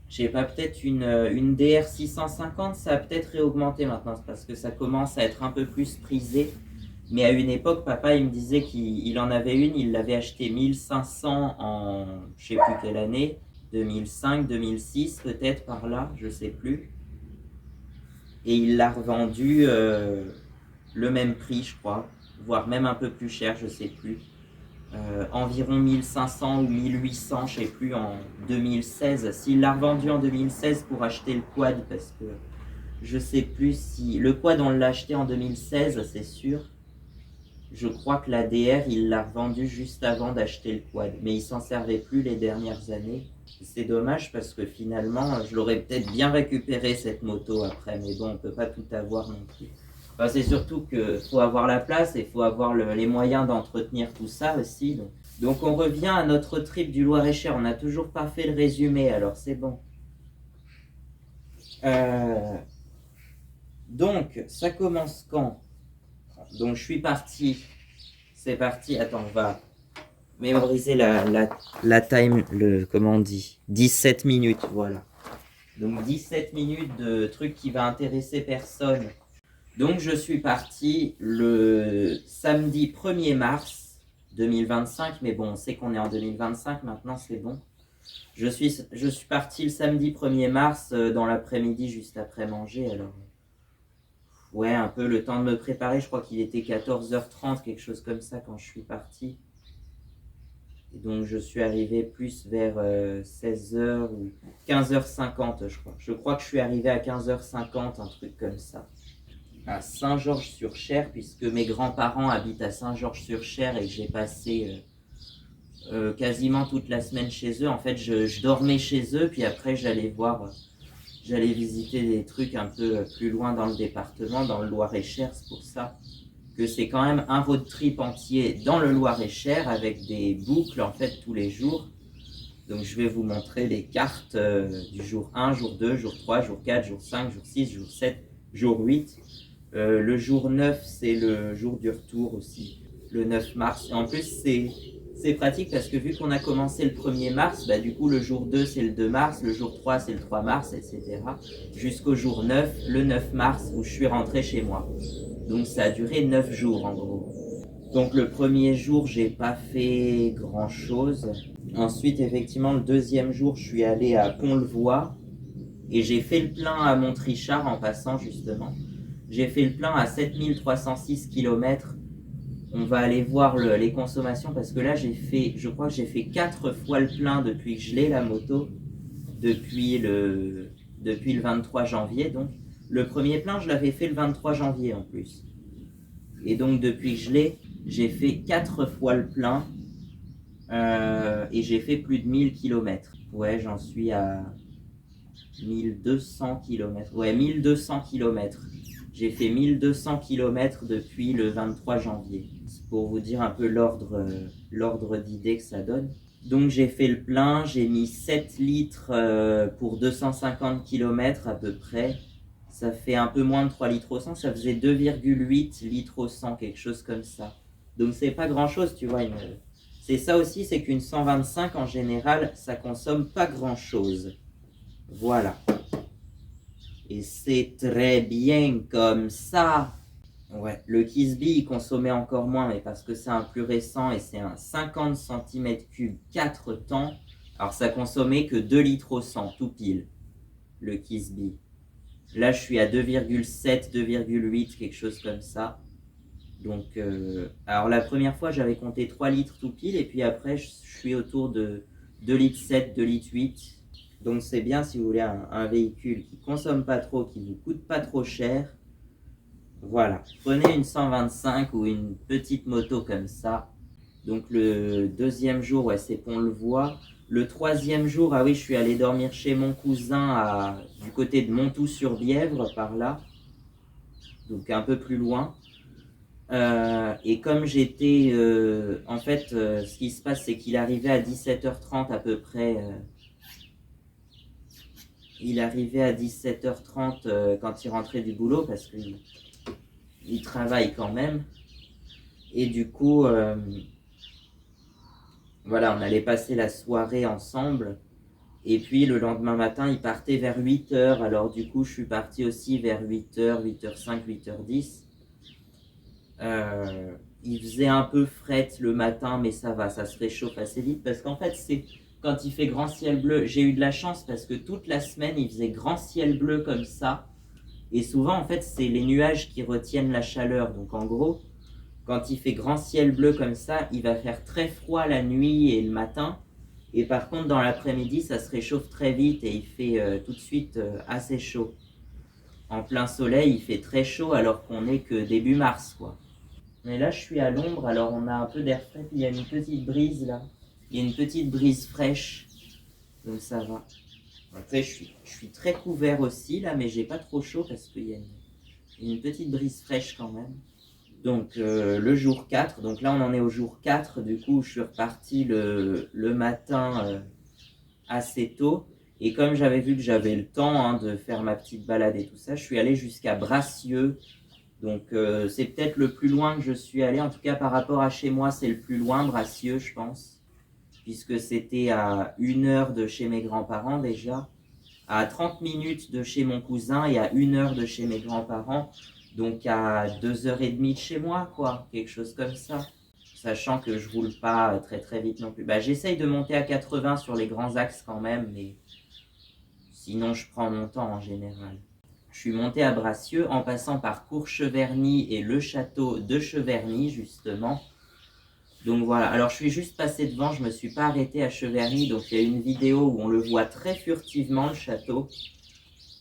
Je sais pas, peut-être une DR 650, ça a peut-être réaugmenté maintenant, parce que ça commence à être un peu plus prisé. Mais à une époque, papa, il me disait qu'il en avait une, il l'avait acheté 1500 en, je sais plus quelle année, 2005, 2006 peut-être par là, je sais plus. Et il l'a revendu le même prix, je crois, voire même un peu plus cher, je sais plus. Environ 1500 ou 1800, je sais plus, en 2016. S'il l'a revendu en 2016 pour acheter le quad, parce que je sais plus si... Le quad, on l'a acheté en 2016, c'est sûr. Je crois que la DR, il l'a revendu juste avant d'acheter le quad, mais il s'en servait plus les dernières années. C'est dommage parce que finalement, je l'aurais peut-être bien récupéré cette moto après, mais bon, on peut pas tout avoir non plus. Enfin, c'est surtout qu'il faut avoir la place et il faut avoir les moyens d'entretenir tout ça aussi. Donc on revient à notre trip du Loir-et-Cher. On n'a toujours pas fait le résumé, alors c'est bon. Donc, ça commence quand? Donc je suis parti. C'est parti. Attends, on va mémoriser la time, comment on dit, 17 minutes, voilà. Donc 17 minutes de trucs qui va intéresser personne. Donc je suis parti le samedi 1er mars 2025, mais bon, on sait qu'on est en 2025 maintenant, c'est bon. Je suis parti le samedi 1er mars dans l'après-midi, juste après manger, alors... Ouais, un peu le temps de me préparer, je crois qu'il était 14h30, quelque chose comme ça quand je suis parti. Et donc je suis arrivé plus vers 16h ou 15h50, je crois. Je crois que je suis arrivé à 15h50, un truc comme ça. À Saint-Georges-sur-Cher, puisque mes grands-parents habitent à Saint-Georges-sur-Cher et que j'ai passé quasiment toute la semaine chez eux. En fait, je dormais chez eux, puis après j'allais visiter des trucs un peu plus loin dans le département, dans le Loir-et-Cher, c'est pour ça que c'est quand même un road trip entier dans le Loir-et-Cher avec des boucles en fait tous les jours. Donc je vais vous montrer les cartes du jour 1, jour 2, jour 3, jour 4, jour 5, jour 6, jour 7, jour 8. Le jour 9, c'est le jour du retour aussi, le 9 mars. Et en plus, c'est pratique parce que vu qu'on a commencé le 1er mars, bah, du coup, le jour 2, c'est le 2 mars, le jour 3, c'est le 3 mars, etc. Jusqu'au jour 9, le 9 mars, où je suis rentré chez moi. Donc ça a duré 9 jours en gros. Donc le premier jour, j'ai pas fait grand chose. Ensuite, effectivement, le deuxième jour, je suis allé à Pont-le-Voix et j'ai fait le plein à Montrichard en passant justement. J'ai fait le plein à 7306 km. On va aller voir les consommations parce que là, je crois que j'ai fait 4 fois le plein depuis que je l'ai la moto, depuis le 23 janvier donc. Le premier plein, je l'avais fait le 23 janvier en plus. Et donc depuis que je l'ai, j'ai fait 4 fois le plein et j'ai fait plus de 1000 km. Ouais, j'en suis à 1200 km. Ouais, 1200 km. J'ai fait 1200 km depuis le 23 janvier. C'est pour vous dire un peu l'ordre d'idée que ça donne. Donc j'ai fait le plein, j'ai mis 7 litres pour 250 km à peu près. Ça fait un peu moins de 3 litres au 100, ça faisait 2,8 litres au 100, quelque chose comme ça. Donc c'est pas grand chose, tu vois. C'est ça aussi, c'est qu'une 125 en général, ça consomme pas grand chose. Voilà. Et c'est très bien comme ça. Ouais, le Kisby, il consommait encore moins, mais parce que c'est un plus récent et c'est un 50 cm3 4 temps. Alors ça consommait que 2 litres au 100, tout pile, le Kisby. Là, je suis à 2,7, 2,8, quelque chose comme ça. Donc, alors la première fois, j'avais compté 3 litres tout pile, et puis après, je suis autour de 2 litres 7, 2 litres 8. Donc c'est bien si vous voulez un véhicule qui consomme pas trop, qui ne vous coûte pas trop cher. Voilà, prenez une 125 ou une petite moto comme ça. Donc le deuxième jour, ouais, c'est Pont-le-Voix. Le troisième jour, ah oui, je suis allé dormir chez mon cousin du côté de Montoux-sur-Bièvre, par là. Donc un peu plus loin. Et comme j'étais... en fait, ce qui se passe, c'est qu'il arrivait à 17h30 à peu près. Il arrivait à 17h30 quand il rentrait du boulot, parce qu'il travaille quand même. Et du coup... Voilà, on allait passer la soirée ensemble. Et puis le lendemain matin, il partait vers 8h. Alors du coup, je suis parti aussi vers 8h, 8h05, 8h10. Il faisait un peu fret le matin, mais ça va, ça se réchauffe assez vite. Parce qu'en fait, c'est quand il fait grand ciel bleu. J'ai eu de la chance parce que toute la semaine, il faisait grand ciel bleu comme ça. Et souvent, en fait, c'est les nuages qui retiennent la chaleur. Donc en gros, quand il fait grand ciel bleu comme ça, il va faire très froid la nuit et le matin. Et par contre, dans l'après-midi, ça se réchauffe très vite et il fait tout de suite assez chaud. En plein soleil, il fait très chaud alors qu'on n'est que début mars, quoi. Mais là, je suis à l'ombre, alors on a un peu d'air frais, puis il y a une petite brise là. Il y a une petite brise fraîche, donc ça va. Après, je suis très couvert aussi là, mais j'ai pas trop chaud parce qu'il y a une petite brise fraîche quand même. Donc le jour 4, donc là on en est au jour 4, du coup je suis reparti le matin assez tôt. Et comme j'avais vu que j'avais le temps de faire ma petite balade et tout ça, je suis allé jusqu'à Bracieux. Donc c'est peut-être le plus loin que je suis allé, en tout cas par rapport à chez moi c'est le plus loin, Bracieux je pense. Puisque c'était à 1 heure de chez mes grands-parents déjà, à 30 minutes de chez mon cousin et à 1 heure de chez mes grands-parents. Donc à 2h30 de chez moi, quoi, quelque chose comme ça. Sachant que je roule pas très très vite non plus. Bah, j'essaye de monter à 80 sur les grands axes quand même, mais sinon je prends mon temps en général. Je suis monté à Bracieux en passant par Courcheverny et le château de Cheverny, justement. Donc voilà, alors je suis juste passé devant, je me suis pas arrêté à Cheverny, donc il y a une vidéo où on le voit très furtivement, le château.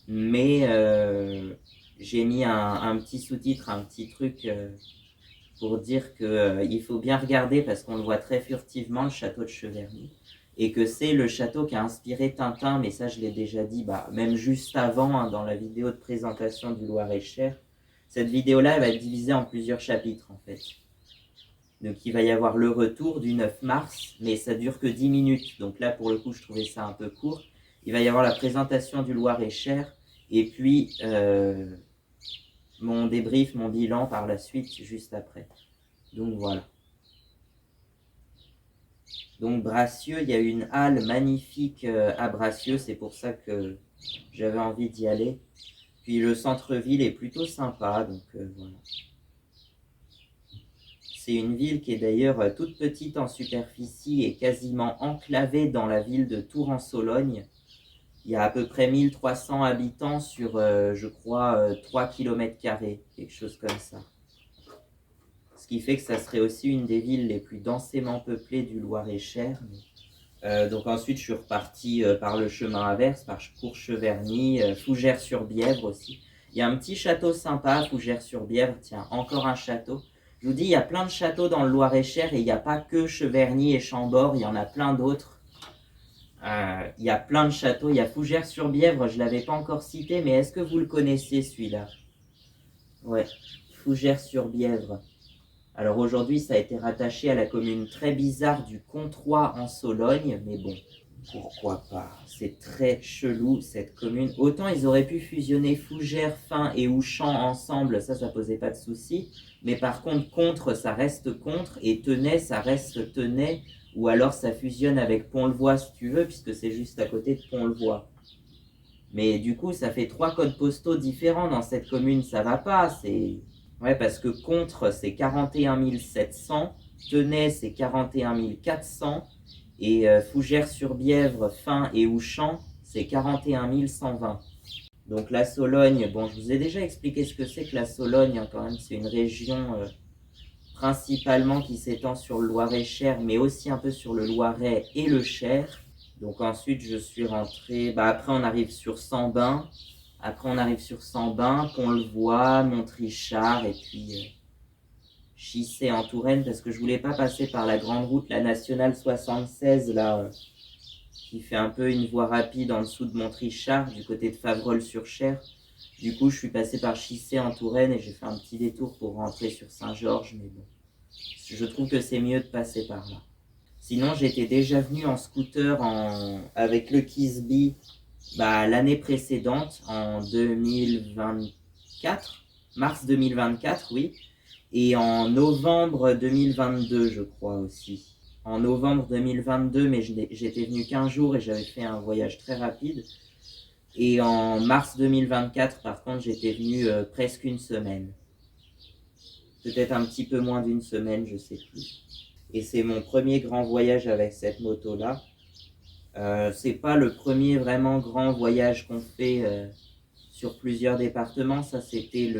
Mais j'ai mis un petit sous-titre, un petit truc pour dire qu'il faut bien regarder parce qu'on le voit très furtivement, le château de Cheverny. Et que c'est le château qui a inspiré Tintin, mais ça je l'ai déjà dit, même juste avant, dans la vidéo de présentation du Loir-et-Cher. Cette vidéo-là, elle va être divisée en plusieurs chapitres en fait. Donc il va y avoir le retour du 9 mars, mais ça dure que 10 minutes. Donc là, pour le coup, je trouvais ça un peu court. Il va y avoir la présentation du Loir-et-Cher, et puis mon débrief, mon bilan par la suite, juste après. Donc voilà. Donc Bracieux, il y a une halle magnifique à Bracieux, c'est pour ça que j'avais envie d'y aller. Puis le centre-ville est plutôt sympa, donc voilà. C'est une ville qui est d'ailleurs toute petite en superficie et quasiment enclavée dans la ville de Tours-en-Sologne. Il y a à peu près 1300 habitants sur, je crois, 3 km², quelque chose comme ça. Ce qui fait que ça serait aussi une des villes les plus densément peuplées du Loir-et-Cher. Donc ensuite, je suis reparti par le chemin inverse, par Courcheverny, Fougères-sur-Bièvre aussi. Il y a un petit château sympa, Fougères-sur-Bièvre, tiens, encore un château. Je vous dis, il y a plein de châteaux dans le Loir-et-Cher et il n'y a pas que Cheverny et Chambord, il y en a plein d'autres. Il y a plein de châteaux, il y a Fougères-sur-Bièvre, je ne l'avais pas encore cité, mais est-ce que vous le connaissez celui-là? Ouais, Fougères-sur-Bièvre. Alors aujourd'hui, ça a été rattaché à la commune très bizarre du Controy en Sologne, mais bon, pourquoi pas? C'est très chelou cette commune. Autant ils auraient pu fusionner Fougères, Fin et Ouchamps ensemble, ça posait pas de souci. Mais par contre, Contre, ça reste Contre, et Tenay, ça reste Tenay, ou alors ça fusionne avec Pont-le-Voix si tu veux, puisque c'est juste à côté de Pont-le-Voix. Mais du coup, ça fait 3 codes postaux différents dans cette commune, ça va pas, c'est... Ouais, parce que Contre, c'est 41 700, Tenay, c'est 41 400, et Fougères-sur-Bièvre, Fin et Ouchamps, c'est 41 120. Donc la Sologne, bon, je vous ai déjà expliqué ce que c'est que la Sologne, quand même, c'est une région principalement qui s'étend sur le Loir-et-Cher, mais aussi un peu sur le Loiret et le Cher. Donc ensuite, je suis rentré, après on arrive sur Sambin, Pont-le-Voix, Montrichard, et puis Chissé en Touraine, parce que je voulais pas passer par la grande route, la nationale 76, là, qui fait un peu une voie rapide en dessous de Montrichard, du côté de Favrolles-sur-Cher. Du coup, je suis passé par Chissé en Touraine et j'ai fait un petit détour pour rentrer sur Saint-Georges, mais bon, je trouve que c'est mieux de passer par là. Sinon, j'étais déjà venu en scooter avec le Kisby l'année précédente, en 2024, mars 2024, oui, et en novembre 2022, je crois aussi. en novembre 2022, mais j'étais venu qu'15 jours et j'avais fait un voyage très rapide. Et en mars 2024, par contre, j'étais venu presque une semaine. Peut-être un petit peu moins d'une semaine, je sais plus. Et c'est mon premier grand voyage avec cette moto-là. C'est pas le premier vraiment grand voyage qu'on fait sur plusieurs départements. Ça, c'était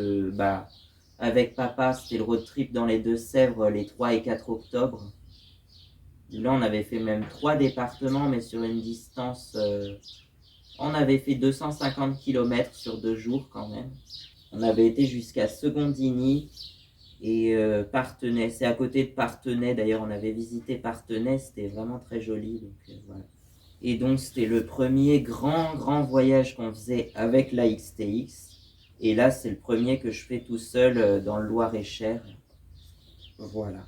avec papa, c'était le road trip dans les Deux-Sèvres les 3 et 4 octobre. Là, on avait fait même 3 départements, mais sur une distance... on avait fait 250 km sur 2 jours quand même. On avait été jusqu'à Secondigny et Parthenay. C'est à côté de Parthenay. D'ailleurs, on avait visité Parthenay. C'était vraiment très joli. Donc, voilà. Et donc, c'était le premier grand voyage qu'on faisait avec la XTX. Et là, c'est le premier que je fais tout seul dans le Loir-et-Cher. Voilà.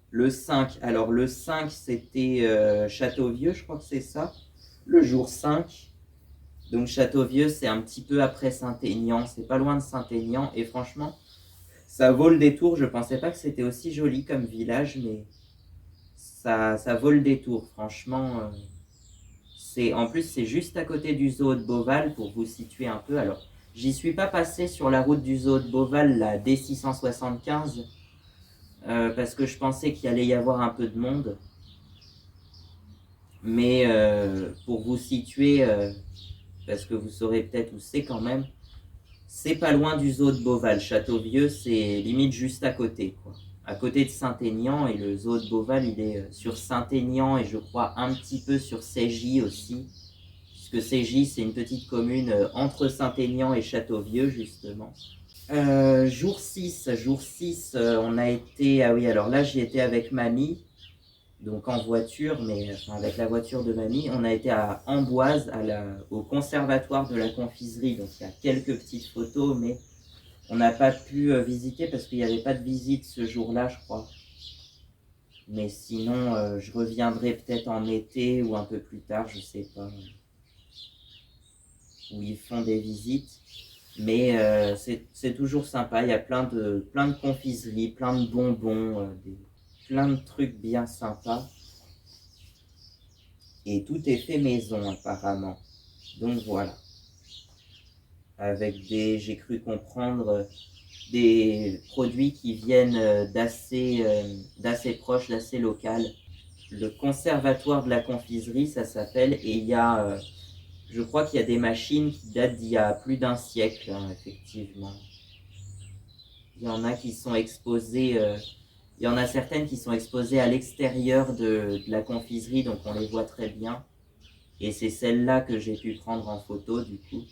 Le 5, alors le 5, c'était Châteauvieux, je crois que c'est ça. Le jour 5. Donc Châteauvieux, c'est un petit peu après Saint-Aignan. C'est pas loin de Saint-Aignan. Et franchement, ça vaut le détour. Je pensais pas que c'était aussi joli comme village, mais ça vaut le détour. Franchement, en plus, c'est juste à côté du zoo de Beauval, pour vous situer un peu. Alors, j'y suis pas passé sur la route du zoo de Beauval, la D675, parce que je pensais qu'il allait y avoir un peu de monde. Mais pour vous situer, parce que vous saurez peut-être où c'est quand même, c'est pas loin du zoo de Beauval. Châteauvieux, c'est limite juste à côté, quoi. À côté de Saint-Aignan, et le zoo de Beauval, il est sur Saint-Aignan, et je crois un petit peu sur Cégy aussi. Puisque Cégy, c'est une petite commune entre Saint-Aignan et Châteauvieux, justement. Jour 6, on a été... Ah oui, alors là, j'y étais avec mamie, donc en voiture, mais enfin, avec la voiture de mamie. On a été à Amboise, au conservatoire de la confiserie, donc il y a quelques petites photos, mais on n'a pas pu visiter parce qu'il n'y avait pas de visite ce jour-là, je crois. Mais sinon, je reviendrai peut-être en été ou un peu plus tard, je sais pas, où ils font des visites. Mais c'est toujours sympa, il y a plein de confiseries, plein de bonbons, plein de trucs bien sympas. Et tout est fait maison apparemment. Donc voilà. Avec j'ai cru comprendre, des produits qui viennent d'assez proche, d'assez local. Le conservatoire de la confiserie, ça s'appelle, et il y a... je crois qu'il y a des machines qui datent d'il y a plus d'un siècle, hein, effectivement. Il y en a qui sont exposées, il y en a certaines qui sont exposées à l'extérieur de la confiserie, donc on les voit très bien. Et c'est celle-là que j'ai pu prendre en photo, du coup.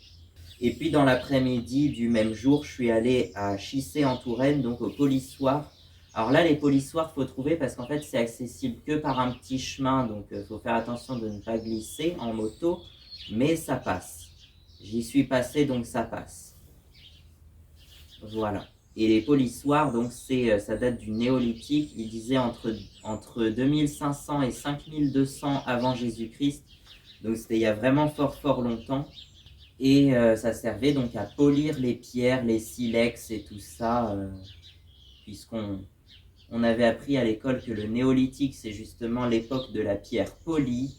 Et puis dans l'après-midi du même jour, je suis allé à Chissé-en-Touraine, donc au polissoir. Alors là, les polissoirs, faut trouver parce qu'en fait, c'est accessible que par un petit chemin, donc faut faire attention de ne pas glisser en moto, mais ça passe. J'y suis passé, donc ça passe. Voilà. Et les polissoirs, donc ça date du néolithique. Ils disaient entre 2500 et 5200 avant Jésus-Christ. Donc c'était il y a vraiment fort longtemps. Et ça servait donc à polir les pierres, les silex et tout ça, puisqu'on avait appris à l'école que le néolithique, c'est justement l'époque de la pierre polie,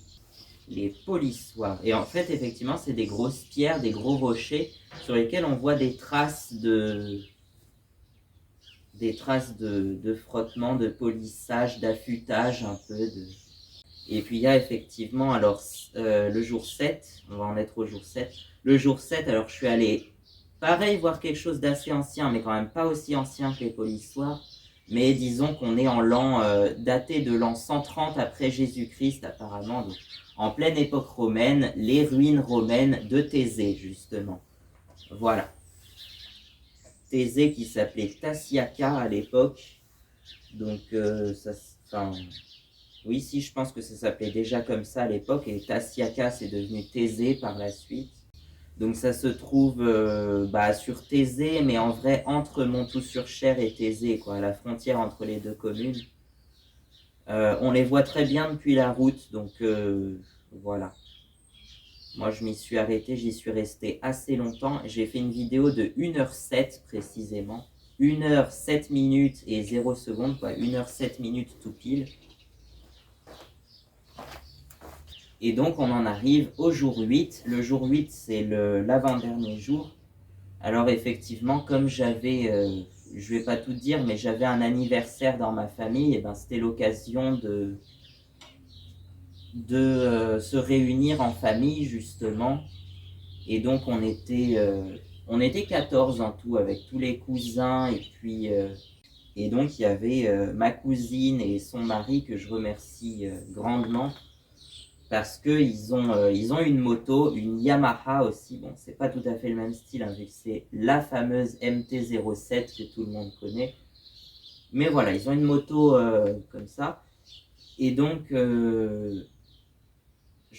les polissoirs. Et en fait, effectivement, c'est des grosses pierres, des gros rochers sur lesquels on voit des traces de frottement, de polissage, d'affûtage un peu. Et puis il y a effectivement, alors le jour 7, on va en être au jour 7. Le jour 7, alors je suis allé, pareil, voir quelque chose d'assez ancien, mais quand même pas aussi ancien que les polissoirs. Mais disons qu'on est en l'an, daté de l'an 130 après Jésus-Christ apparemment, donc en pleine époque romaine, les ruines romaines de Thésée justement. Voilà. Thésée qui s'appelait Tasiaca à l'époque, donc oui, si, je pense que ça s'appelait déjà comme ça à l'époque, et Tasiaca, c'est devenu Thésée par la suite. Donc ça se trouve sur Thésée, mais en vrai entre Montoux-sur-Cher et Thésée, quoi, à la frontière entre les deux communes. On les voit très bien depuis la route, donc voilà. Moi, je m'y suis arrêté, j'y suis resté assez longtemps. J'ai fait une vidéo de 1h07 précisément. 1h07 minutes et 0 secondes, quoi. 1h07 minutes tout pile. Et donc on en arrive au jour 8. Le jour 8, c'est l'avant-dernier jour. Alors effectivement, comme j'avais, je vais pas tout dire, mais j'avais un anniversaire dans ma famille, et ben c'était l'occasion de se réunir en famille justement. Et donc on était 14 en tout avec tous les cousins et donc il y avait ma cousine et son mari que je remercie grandement parce qu'ils ont une moto, une Yamaha aussi. Bon, c'est pas tout à fait le même style, hein, vu que c'est la fameuse MT-07 que tout le monde connaît. Mais voilà, ils ont une moto comme ça. Et donc, je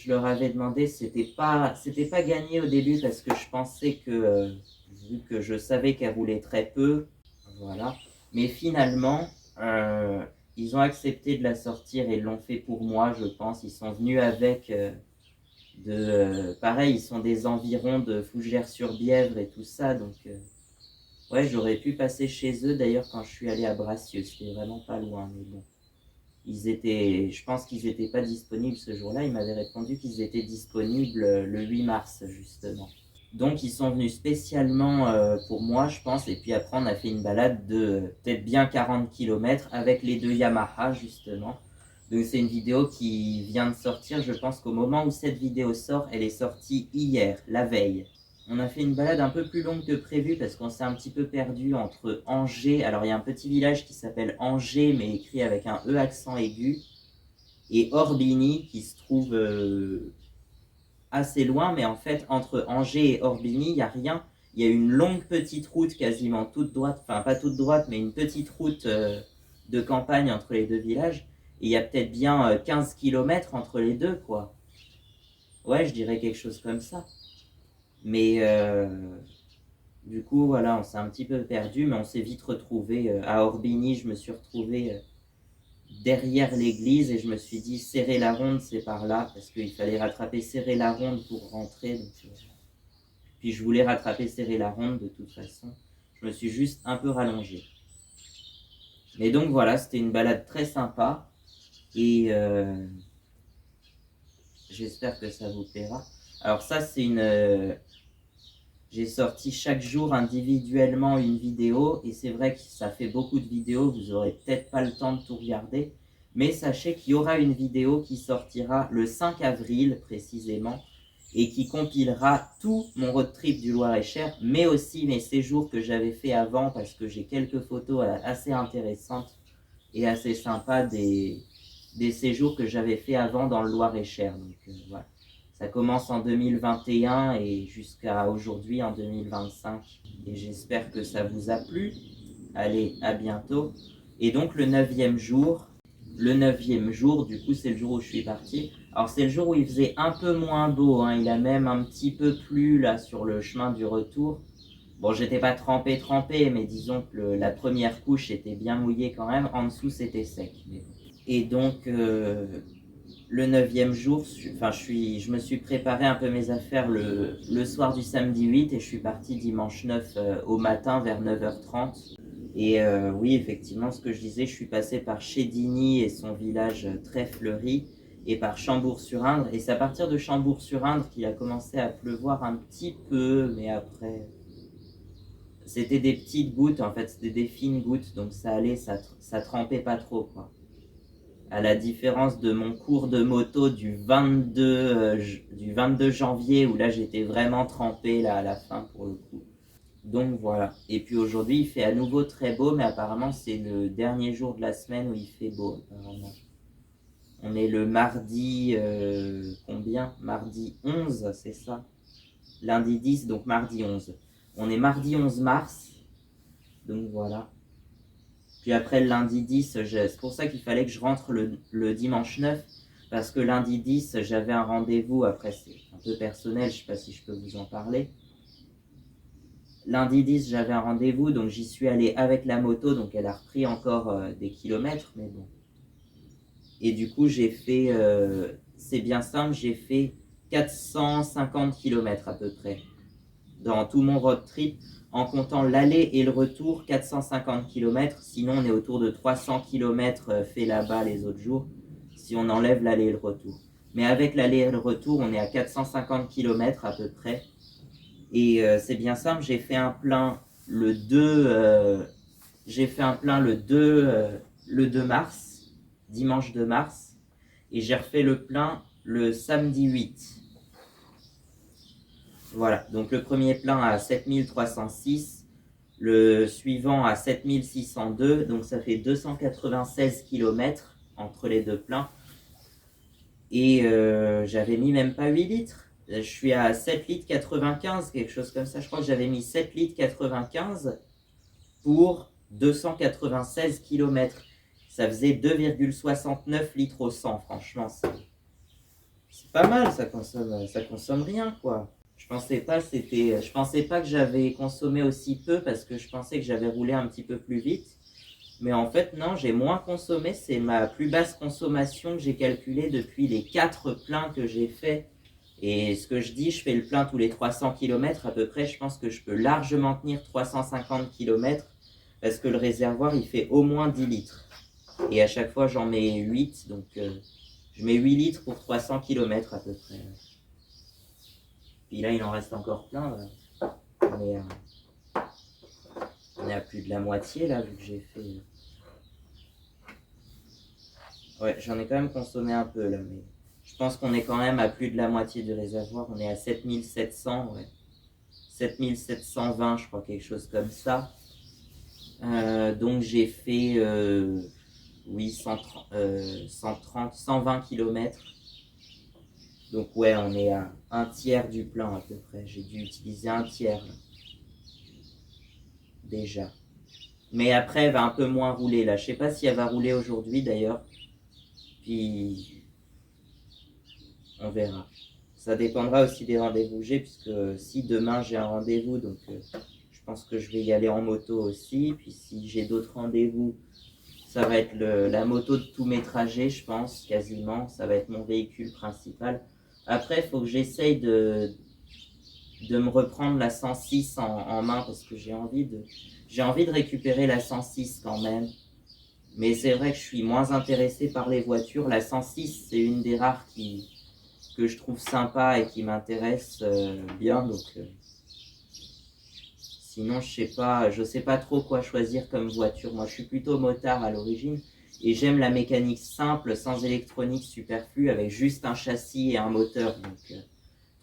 leur avais demandé, c'était pas gagné au début parce que je pensais que, vu que je savais qu'elle roulait très peu, voilà. Mais finalement, euh, ils ont accepté de la sortir et l'ont fait pour moi, je pense. Ils sont venus avec pareil, ils sont des environs de Fougères-sur-Bièvre et tout ça, donc ouais, j'aurais pu passer chez eux d'ailleurs quand je suis allé à Bracieux, c'était vraiment pas loin, mais bon. Je pense qu'ils n'étaient pas disponibles ce jour-là. Ils m'avaient répondu qu'ils étaient disponibles le 8 mars, justement. Donc, ils sont venus spécialement pour moi, je pense. Et puis après, on a fait une balade de peut-être bien 40 km avec les deux Yamaha, justement. Donc, c'est une vidéo qui vient de sortir. Je pense qu'au moment où cette vidéo sort, elle est sortie hier, la veille. On a fait une balade un peu plus longue que prévu parce qu'on s'est un petit peu perdu entre Angers. Alors, il y a un petit village qui s'appelle Angers, mais écrit avec un E accent aigu. Et Orbigny, qui se trouve assez loin, mais en fait, entre Angers et Orbigny, il n'y a rien. Il y a une longue petite route quasiment toute droite, enfin pas toute droite, mais une petite route de campagne entre les deux villages. Et il y a peut-être bien 15 km entre les deux, quoi. Ouais, je dirais quelque chose comme ça. Mais du coup, voilà, on s'est un petit peu perdu, mais on s'est vite retrouvé à Orbigny. Je me suis retrouvé derrière l'église et je me suis dit serrer la ronde, c'est par là, parce qu'il fallait rattraper serrer la ronde pour rentrer. Donc, puis je voulais rattraper serrer la ronde de toute façon. Je me suis juste un peu rallongé. Mais donc voilà, c'était une balade très sympa et j'espère que ça vous plaira. Alors ça, c'est j'ai sorti chaque jour individuellement une vidéo et c'est vrai que ça fait beaucoup de vidéos, vous n'aurez peut-être pas le temps de tout regarder, mais sachez qu'il y aura une vidéo qui sortira le 5 avril précisément et qui compilera tout mon road trip du Loir-et-Cher, mais aussi mes séjours que j'avais fait avant parce que j'ai quelques photos assez intéressantes et assez sympas des séjours que j'avais fait avant dans le Loir-et-Cher. Donc voilà. Ça commence en 2021 et jusqu'à aujourd'hui en 2025. Et j'espère que ça vous a plu. Allez, à bientôt. Et donc le 9e jour, du coup, c'est le jour où je suis parti. Alors c'est le jour où il faisait un peu moins beau, hein. Il a même un petit peu plu là sur le chemin du retour. Bon, j'étais pas trempé, mais disons que la première couche était bien mouillée quand même. En dessous, c'était sec. Et donc, le 9e jour, je me suis préparé un peu mes affaires le soir du samedi 8 et je suis parti dimanche 9 au matin vers 9h30. Et oui, effectivement, ce que je disais, je suis passé par Chédigny et son village très fleuri et par Chambourg-sur-Indre. Et c'est à partir de Chambourg-sur-Indre qu'il a commencé à pleuvoir un petit peu, mais après, c'était des petites gouttes, en fait, c'était des fines gouttes, donc ça allait, ça trempait pas trop, quoi. À la différence de mon cours de moto du 22 janvier, où là j'étais vraiment trempé là, à la fin pour le coup. Donc voilà. Et puis aujourd'hui il fait à nouveau très beau, mais apparemment c'est le dernier jour de la semaine où il fait beau, apparemment. On est le mardi, combien? Mardi 11, c'est ça? Lundi 10, donc mardi 11. On est mardi 11 mars, donc voilà. Puis après le lundi 10, c'est pour ça qu'il fallait que je rentre le dimanche 9, parce que lundi 10, j'avais un rendez-vous, après c'est un peu personnel, je ne sais pas si je peux vous en parler. Lundi 10, j'avais un rendez-vous, donc j'y suis allé avec la moto, donc elle a repris encore des kilomètres, mais bon. Et du coup, j'ai fait, c'est bien simple, j'ai fait 450 kilomètres à peu près, dans tout mon road trip. En comptant l'aller et le retour, 450 km. Sinon, on est autour de 300 km fait là-bas les autres jours, si on enlève l'aller et le retour. Mais avec l'aller et le retour, on est à 450 km à peu près. Et c'est bien simple, j'ai fait un plein le 2, le 2 mars, dimanche 2 mars, et j'ai refait le plein le samedi 8. Voilà, donc le premier plein à 7306, le suivant à 7602, donc ça fait 296 km entre les deux pleins. Et j'avais mis même pas 8 litres. Je suis à 7 litres 95, quelque chose comme ça. Je crois que j'avais mis 7 litres 95 pour 296 km. Ça faisait 2,69 litres au 100, franchement. C'est pas mal, ça consomme rien, quoi. Je pensais pas que j'avais consommé aussi peu parce que je pensais que j'avais roulé un petit peu plus vite. Mais en fait, non, j'ai moins consommé. C'est ma plus basse consommation que j'ai calculée depuis les 4 pleins que j'ai fait. Et ce que je dis, je fais le plein tous les 300 km à peu près. Je pense que je peux largement tenir 350 km parce que le réservoir, il fait au moins 10 litres. Et à chaque fois, j'en mets 8. Donc, je mets 8 litres pour 300 km à peu près. Puis là, il en reste encore plein. On est à plus de la moitié là, vu que j'ai fait. Ouais, j'en ai quand même consommé un peu là, mais je pense qu'on est quand même à plus de la moitié du réservoir. On est à 7700, ouais. 7720, je crois, quelque chose comme ça. Donc j'ai fait, oui, 120 km. Donc ouais, on est à un tiers du plein à peu près. J'ai dû utiliser un tiers là, déjà. Mais après, elle va un peu moins rouler là. Je sais pas si elle va rouler aujourd'hui d'ailleurs. Puis on verra. Ça dépendra aussi des rendez-vous que j'ai, puisque si demain j'ai un rendez-vous, donc je pense que je vais y aller en moto aussi. Puis si j'ai d'autres rendez-vous, ça va être la moto de tous mes trajets, je pense, quasiment. Ça va être mon véhicule principal. Après, il faut que j'essaye de me reprendre la 106 en main, parce que j'ai envie de récupérer la 106 quand même. Mais c'est vrai que je suis moins intéressé par les voitures. La 106, c'est une des rares que je trouve sympa et qui m'intéresse bien. Donc, sinon, je sais pas trop quoi choisir comme voiture. Moi, je suis plutôt motard à l'origine et j'aime la mécanique simple, sans électronique superflue, avec juste un châssis et un moteur. Donc,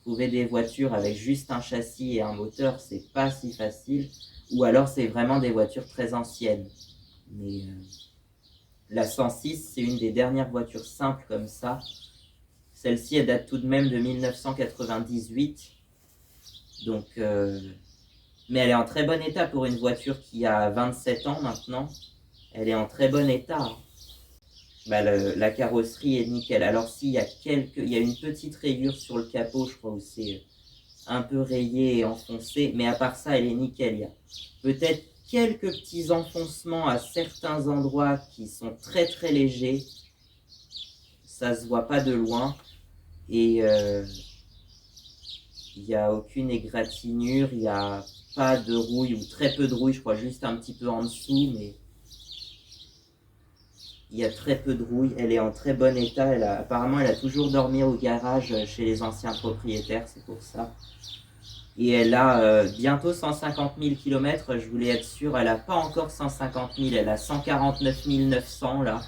trouver des voitures avec juste un châssis et un moteur, c'est pas si facile. Ou alors, c'est vraiment des voitures très anciennes. Mais la 106, c'est une des dernières voitures simples comme ça. Celle-ci, elle date tout de même de 1998. Donc, mais elle est en très bon état pour une voiture qui a 27 ans maintenant. Elle est en très bon état. Bah, la carrosserie est nickel. Alors s'il y a il y a une petite rayure sur le capot, je crois, où c'est un peu rayé et enfoncé. Mais à part ça, elle est nickel. Il y a peut-être quelques petits enfoncements à certains endroits qui sont très très légers. Ça se voit pas de loin. Et il n'y a aucune égratignure, il n'y a pas de rouille, ou très peu de rouille, je crois juste un petit peu en dessous, mais il y a très peu de rouille. Elle est en très bon état. Apparemment, elle a toujours dormi au garage chez les anciens propriétaires, c'est pour ça. Et elle a bientôt 150 000 km, je voulais être sûr. Elle n'a pas encore 150 000, elle a 149 900 là.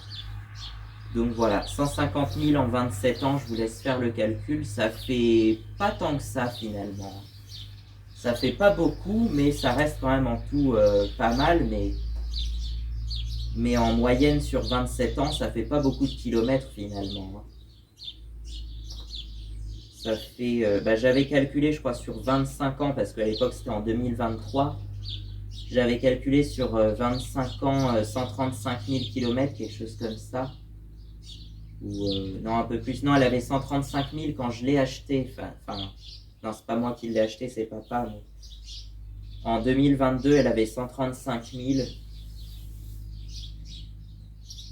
Donc voilà, 150 000 en 27 ans, je vous laisse faire le calcul. Ça fait pas tant que ça finalement. Ça fait pas beaucoup, mais ça reste quand même en tout pas mal. Mais en moyenne sur 27 ans, ça fait pas beaucoup de kilomètres finalement. Ça fait, j'avais calculé, je crois, sur 25 ans, parce qu'à l'époque c'était en 2023. J'avais calculé sur 25 ans, 135 000 km, quelque chose comme ça. Ou non, un peu plus. Non, elle avait 135 000 quand je l'ai acheté. Enfin, non, c'est pas moi qui l'ai acheté, c'est papa. Mais en 2022, elle avait 135 000.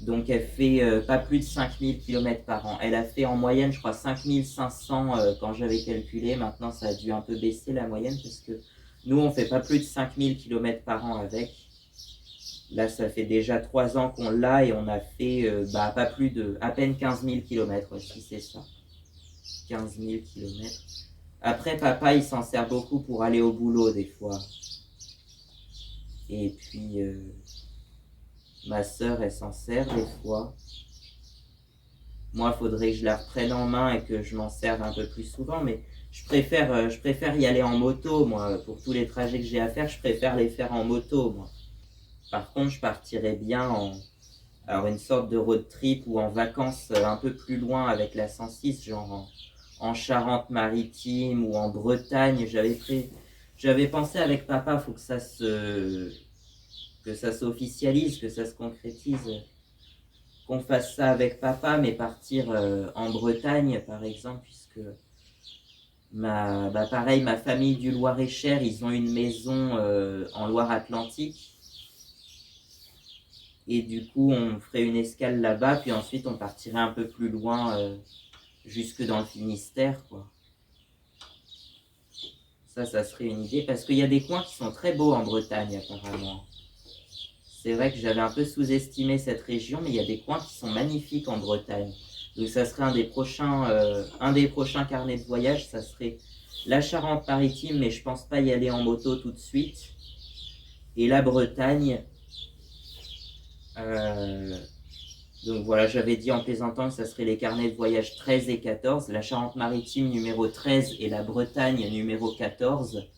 Donc elle fait pas plus de 5 000 km par an. Elle a fait en moyenne, je crois, 5 500 quand j'avais calculé. Maintenant, ça a dû un peu baisser la moyenne parce que nous, on fait pas plus de 5 000 km par an avec. Là, ça fait déjà 3 ans qu'on l'a et on a fait pas plus de à peine 15 000 km, si c'est ça. 15 000 km. Après, papa, il s'en sert beaucoup pour aller au boulot des fois. Et puis, ma sœur, elle s'en sert des fois. Moi, il faudrait que je la reprenne en main et que je m'en serve un peu plus souvent. Mais je préfère y aller en moto, moi. Pour tous les trajets que j'ai à faire, je préfère les faire en moto, moi. Par contre, je partirais bien alors une sorte de road trip ou en vacances un peu plus loin avec la 106, genre en Charente-Maritime ou en Bretagne. J'avais pensé avec papa, faut que ça s'officialise, que ça se concrétise, qu'on fasse ça avec papa, mais partir en Bretagne par exemple, puisque pareil, ma famille du Loir-et-Cher, ils ont une maison en Loire-Atlantique. Et du coup, on ferait une escale là-bas, puis ensuite on partirait un peu plus loin, jusque dans le Finistère, quoi. Ça serait une idée, parce qu'il y a des coins qui sont très beaux en Bretagne, apparemment. C'est vrai que j'avais un peu sous-estimé cette région, mais il y a des coins qui sont magnifiques en Bretagne. Donc ça serait un des prochains carnets de voyage, ça serait la Charente-Maritime, mais je pense pas y aller en moto tout de suite. Et la Bretagne. Donc voilà, j'avais dit en plaisantant que ça serait les carnets de voyage 13 et 14, la Charente-Maritime numéro 13 et la Bretagne numéro 14.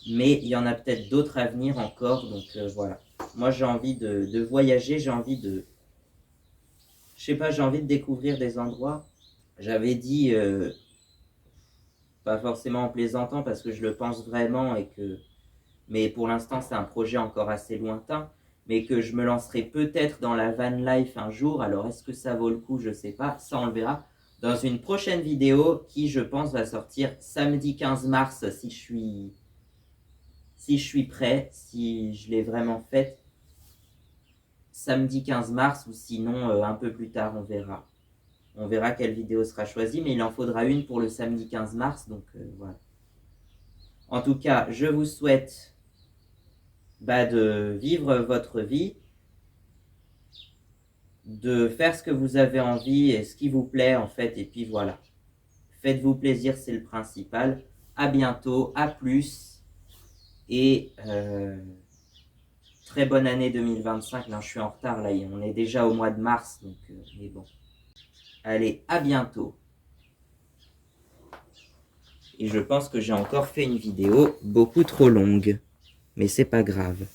Mais il y en a peut-être d'autres à venir encore, donc voilà. Moi j'ai envie de voyager, j'ai envie de découvrir des endroits. J'avais dit, pas forcément en plaisantant parce que je le pense vraiment mais pour l'instant c'est un projet encore assez lointain, mais que je me lancerai peut-être dans la van life un jour. Alors est-ce que ça vaut le coup? Je sais pas, ça on le verra dans une prochaine vidéo qui, je pense, va sortir samedi 15 mars si je suis prêt, si je l'ai vraiment faite. Samedi 15 mars ou sinon un peu plus tard, on verra. On verra quelle vidéo sera choisie, mais il en faudra une pour le samedi 15 mars, donc voilà. En tout cas, je vous souhaite de vivre votre vie, de faire ce que vous avez envie et ce qui vous plaît en fait, et puis voilà. Faites-vous plaisir, c'est le principal. À bientôt, à plus, et très bonne année 2025. Non, je suis en retard là, on est déjà au mois de mars, donc mais bon. Allez, à bientôt. Et je pense que j'ai encore fait une vidéo beaucoup trop longue, mais c'est pas grave.